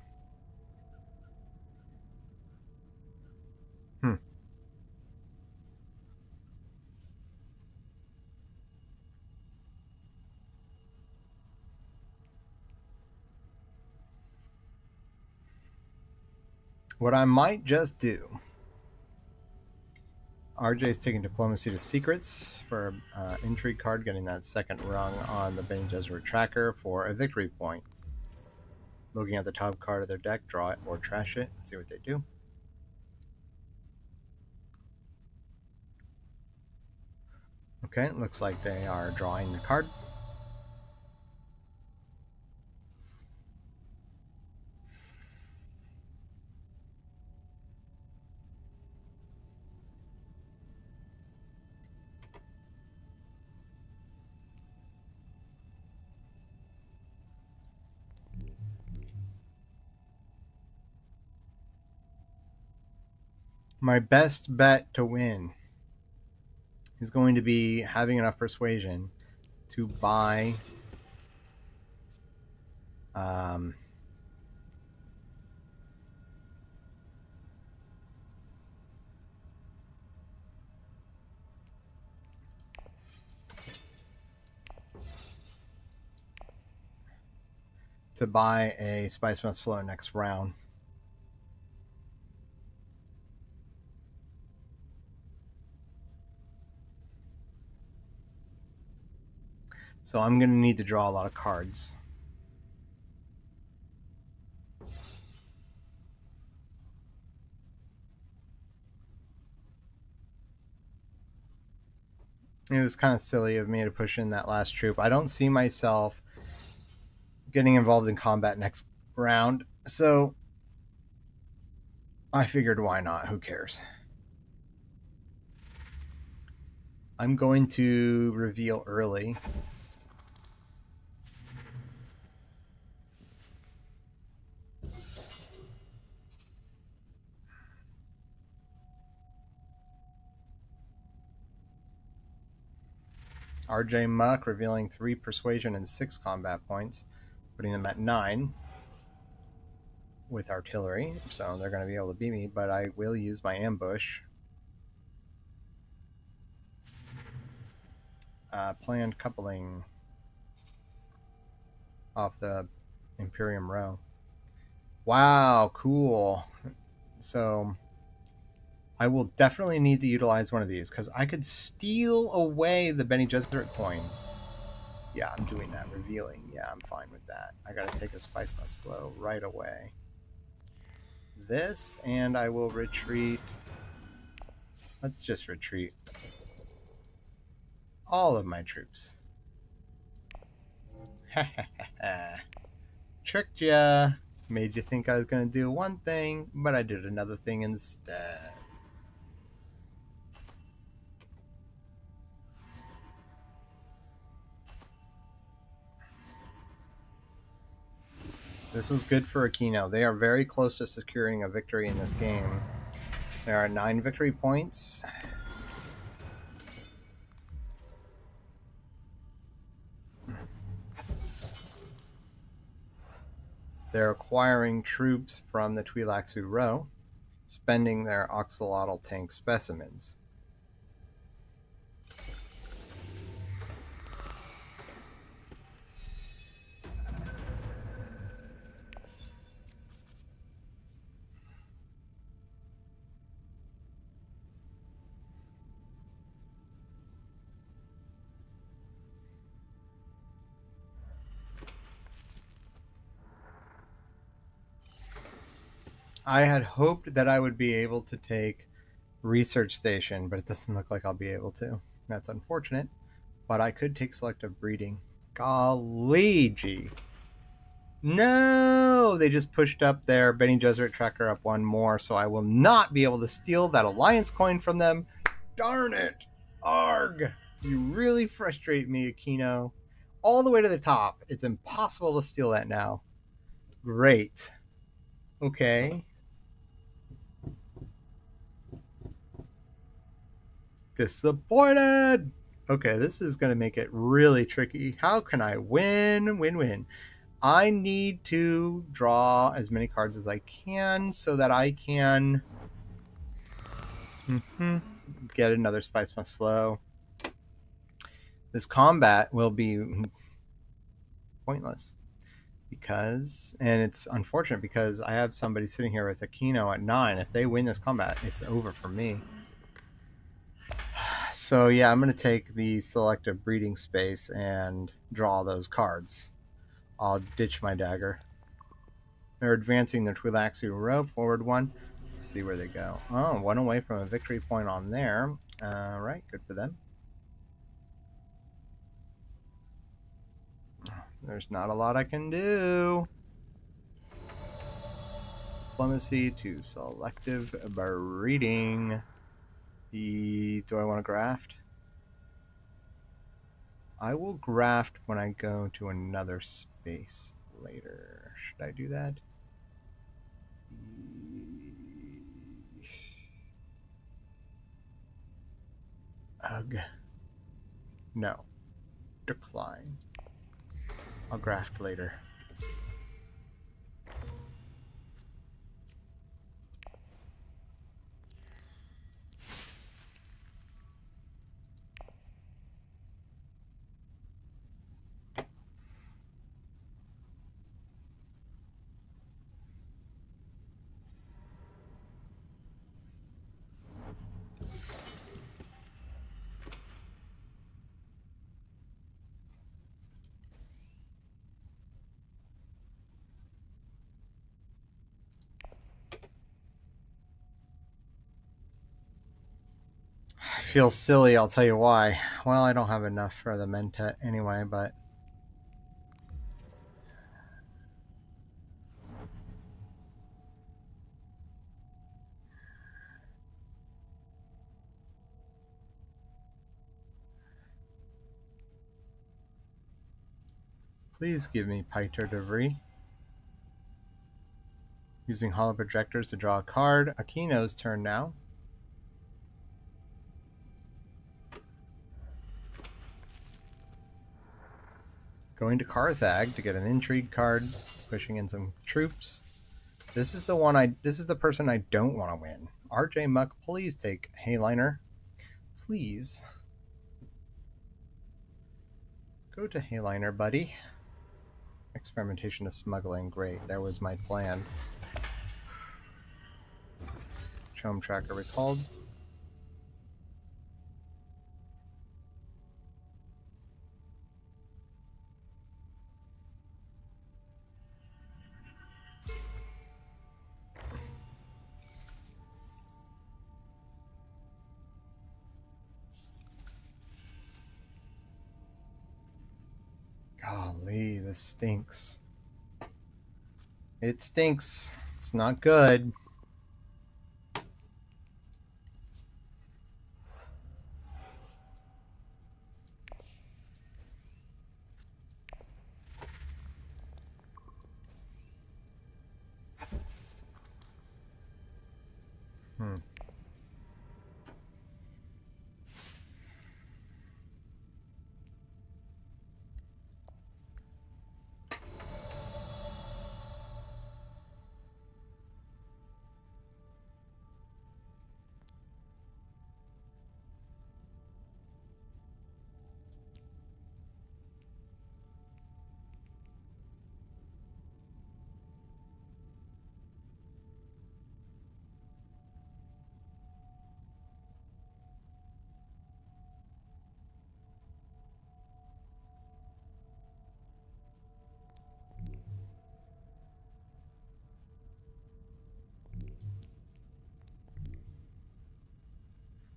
What I might just do... RJ's taking Diplomacy to Secrets for Intrigue card, getting that second rung on the Bene Gesserit tracker for a victory point. Looking at the top card of their deck, draw it or trash it. Let's see what they do. Okay, it looks like they are drawing the card. My best bet to win is going to be having enough persuasion to buy a Spice Must Flow next round. So I'm going to need to draw a lot of cards. It was kind of silly of me to push in that last troop. I don't see myself getting involved in combat next round, so I figured why not? Who cares? I'm going to reveal early. RJ Muck revealing 3 persuasion and 6 combat points, putting them at 9 with artillery, so they're going to be able to beat me, but I will use my ambush. Planned coupling off the Imperium row. Wow, cool. So I will definitely need to utilize one of these because I could steal away the Bene Gesserit coin. Yeah, I'm doing that. Revealing. Yeah, I'm fine with that. I gotta take a Spice Must Flow right away. This, and I will retreat. Let's just retreat all of my troops. Tricked ya. Made you think I was gonna do one thing, but I did another thing instead. This was good for Aquino. They are very close to securing a victory in this game. There are 9 victory points. They're acquiring troops from the Twi'leksu row, spending their Oxalotl tank specimens. I had hoped that I would be able to take research station, but it doesn't look like I'll be able to. That's unfortunate. But I could take selective breeding. Golly gee. No! They just pushed up their Benny Gesserit tracker up one more, so I will not be able to steal that alliance coin from them. Darn it! Arg! You really frustrate me, Aquino. All the way to the top. It's impossible to steal that now. Great. Okay. Disappointed! Okay, this is going to make it really tricky. How can I win? Win. I need to draw as many cards as I can so that I can get another Spice Must Flow. This combat will be pointless because, and it's unfortunate because I have somebody sitting here with Aquino at 9. If they win this combat, it's over for me. So yeah, I'm going to take the selective breeding space and draw those cards. I'll ditch my dagger. They're advancing their Twilaxu row, forward one. Let's see where they go. Oh, one away from a victory point on there. Right, good for them. There's not a lot I can do. Diplomacy to selective breeding. Do I want to graft? I will graft when I go to another space later. Should I do that? Ugh. No. Decline. I'll graft later. I feel silly, I'll tell you why. Well, I don't have enough for the Mentat anyway, but... Please give me Piter Debris. Using hollow projectors to draw a card. Aquino's turn now. Going to Carthag to get an intrigue card, pushing in some troops. This is the person I don't want to win. RJ Muck, please take Hayliner. Please. Go to Hayliner, buddy. Experimentation of smuggling. Great. There was my plan. Chome Tracker recalled. Golly, this stinks. It stinks. It's not good.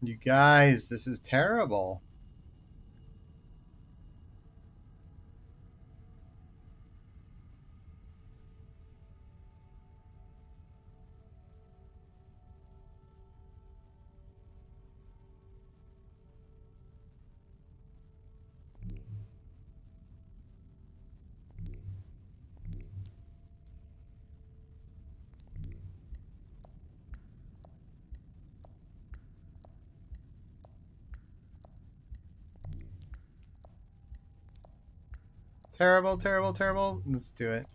You guys, this is terrible. Terrible, terrible, terrible. Let's do it.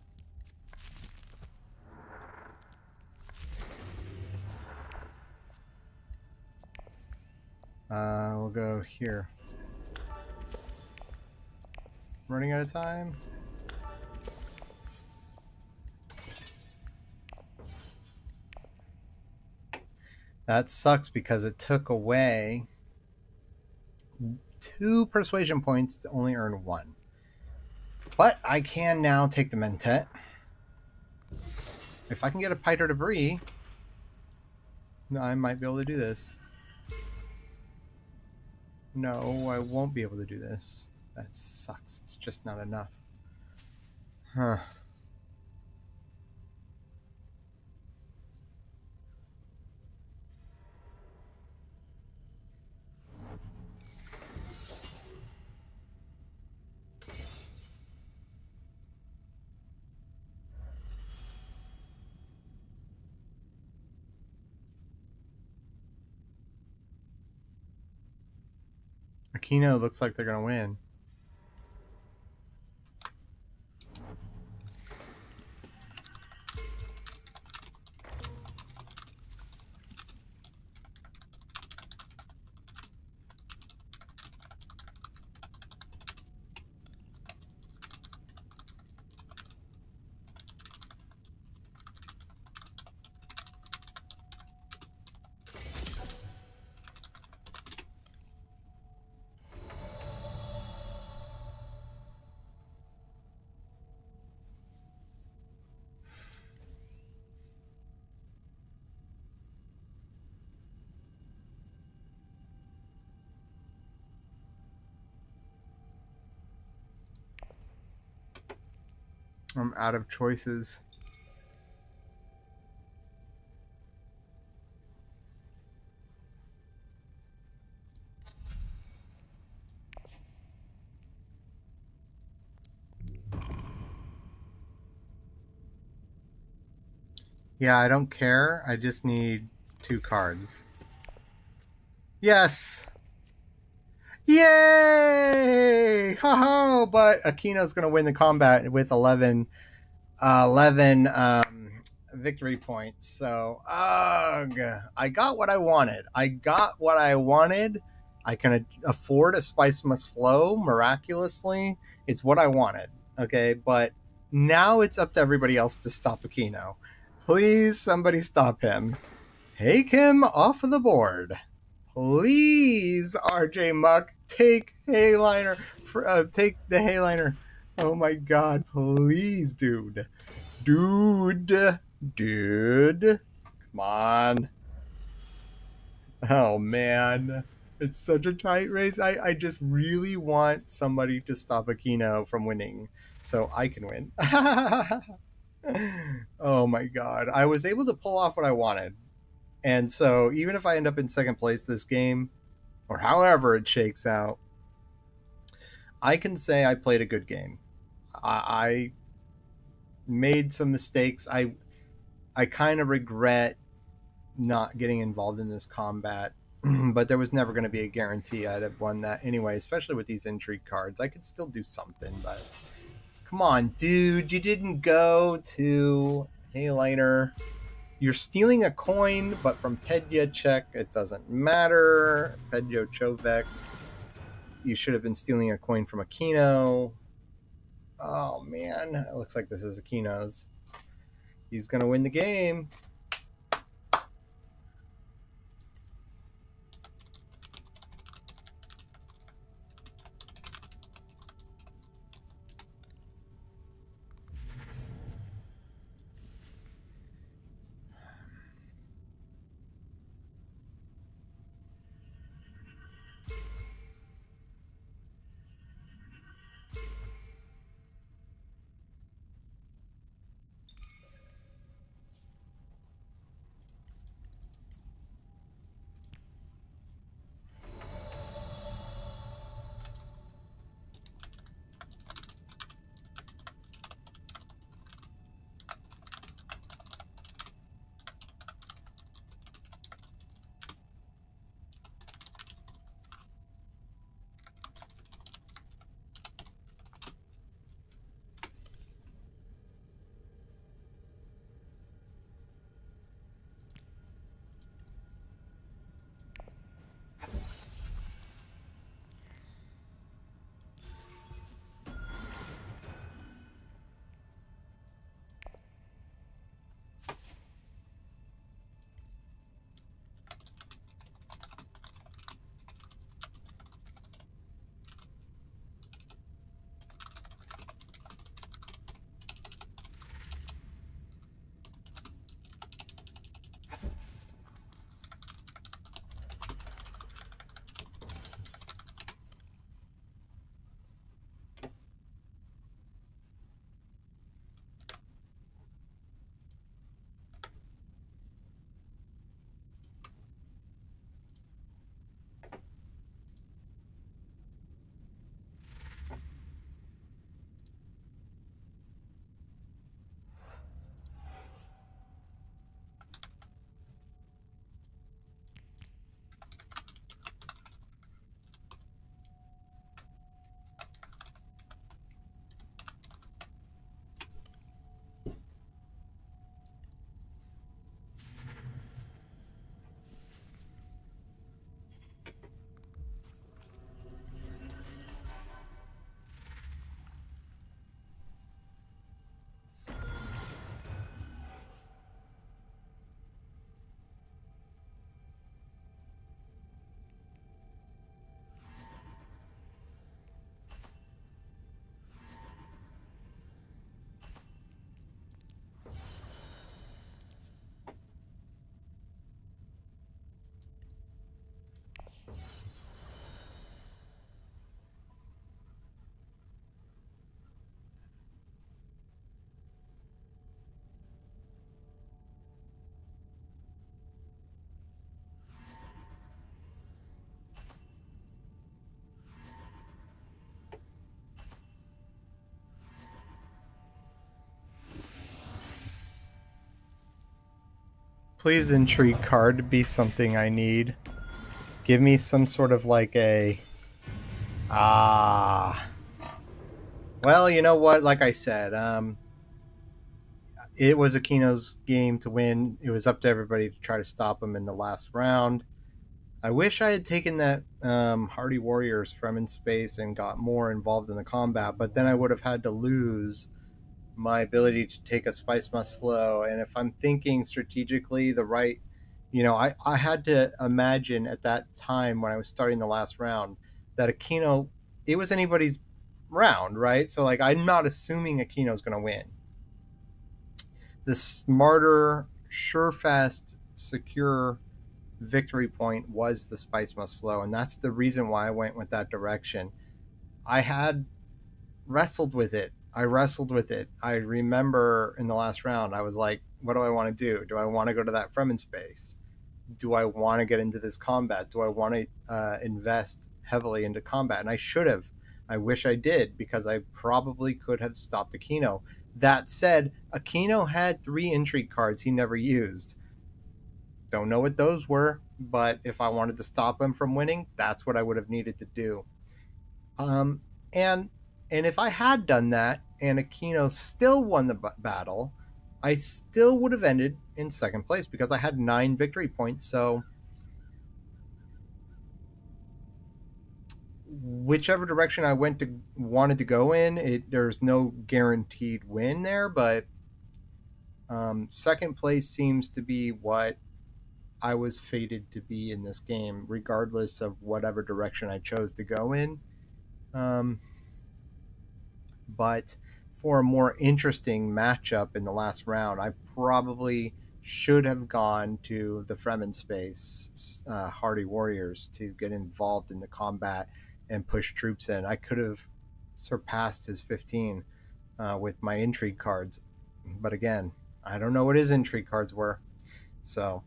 We'll go here. Running out of time. That sucks because it took away 2 persuasion points to only earn 1. But I can now take the Mentet. If I can get a Piter Debris, I might be able to do this. No, I won't be able to do this. That sucks. It's just not enough. Huh. Aquino looks like they're going to win. I'm out of choices. Yeah, I don't care. I just need 2 cards. Yes! Yay! Ha-ha! But Aquino's going to win the combat with 11 victory points. So, I got what I wanted. I can afford a Spice Must Flow miraculously. It's what I wanted. Okay, but now it's up to everybody else to stop Aquino. Please, somebody stop him. Take him off of the board. Please, RJ Muck, take Hayliner. Take the Hayliner. Oh my god, please, dude. Dude. Come on. Oh man. It's such a tight race. I just really want somebody to stop Aquino from winning so I can win. Oh my god. I was able to pull off what I wanted. And so even if I end up in second place this game, or however it shakes out, I can say I played a good game. I made some mistakes. I kind of regret not getting involved in this combat, but there was never going to be a guarantee I'd have won that anyway, especially with these intrigue cards. I could still do something, but come on, dude, you didn't go to Hayliner. You're stealing a coin, but from Pedya Check, it doesn't matter. Pedyo Chovek, you should have been stealing a coin from Aquino. Oh man, it looks like this is Aquino's. He's gonna win the game. Please intrigue card be something I need. Give me some sort of like a ah. Well, you know what? Like I said, it was Aquino's game to win. It was up to everybody to try to stop him in the last round. I wish I had taken that Hardy Warriors from in space and got more involved in the combat, but then I would have had to lose my ability to take a spice must flow. And if I'm thinking strategically, the right, I had to imagine at that time when I was starting the last round that Aquino, it was anybody's round, right? So like I'm not assuming Aquino's going to win. The smarter, sure, fast, secure victory point was the spice must flow, and that's the reason why I went with that direction. I had wrestled with it. I wrestled with it. I remember in the last round, I was like, what do I want to do? Do I want to go to that Fremen space? Do I want to get into this combat? Do I want to invest heavily into combat? And I should have. I wish I did because I probably could have stopped Aquino. That said, Aquino had 3 intrigue cards he never used. Don't know what those were, but if I wanted to stop him from winning, that's what I would have needed to do. Um, and and if I had done that and Aquino still won the battle, I still would have ended in second place because I had 9 victory points. So whichever direction I wanted to go in, there's no guaranteed win there, but second place seems to be what I was fated to be in this game, regardless of whatever direction I chose to go in. Um, but for a more interesting matchup in the last round, I probably should have gone to the Fremen space, Hardy Warriors, to get involved in the combat and push troops in. I could have surpassed his 15 with my intrigue cards, but again, I don't know what his intrigue cards were, so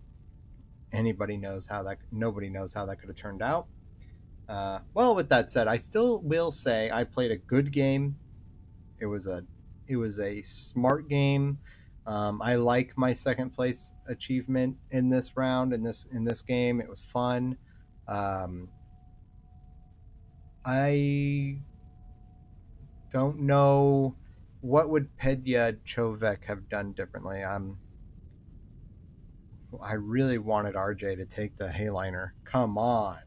nobody knows how that could have turned out. Well, with that said, I still will say I played a good game. It was a smart game. I like my second place achievement in this round in this game. It was fun. Um, I don't know what would Pedya Chovek have done differently. I really wanted RJ to take the Hayliner. Come on,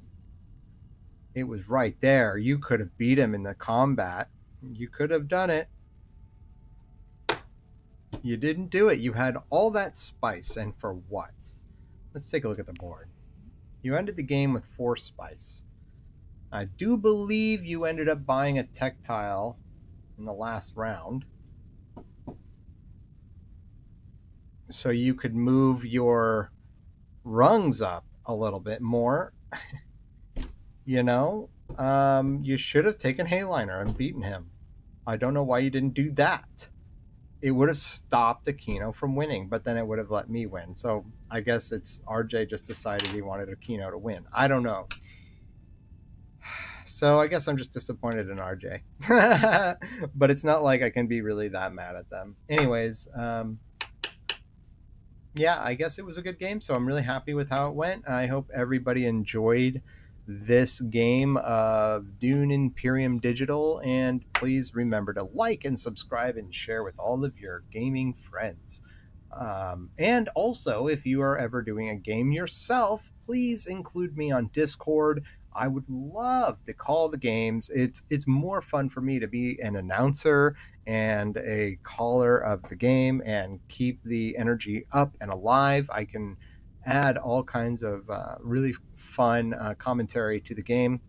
it was right there. You could have beat him in the combat. You could have done it. You didn't do it. You had all that spice, and for what? Let's take a look at the board. You ended the game with 4 spice. I do believe you ended up buying a tech tile in the last round, so you could move your rungs up a little bit more. you know, you should have taken Hayliner and beaten him. I don't know why you didn't do that. It would have stopped Aquino from winning, but then it would have let me win. So I guess it's RJ just decided he wanted Aquino to win. I don't know. So I guess I'm just disappointed in RJ. But it's not like I can be really that mad at them. Anyways, yeah, I guess it was a good game. So I'm really happy with how it went. I hope everybody enjoyed this game of Dune Imperium Digital. And please remember to like and subscribe and share with all of your gaming friends. And also, if you are ever doing a game yourself, please include me on Discord. I would love to call the games. It's more fun for me to be an announcer and a caller of the game and keep the energy up and alive. I can add all kinds of really fun commentary to the game.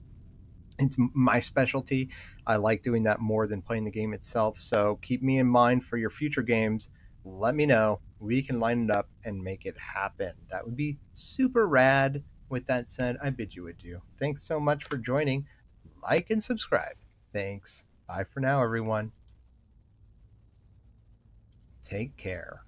It's my specialty. I like doing that more than playing the game itself. So keep me in mind for your future games. Let me know. We can line it up and make it happen. That would be super rad. With that said, I bid you adieu. Thanks so much for joining. Like and subscribe. Thanks. Bye for now, everyone. Take care.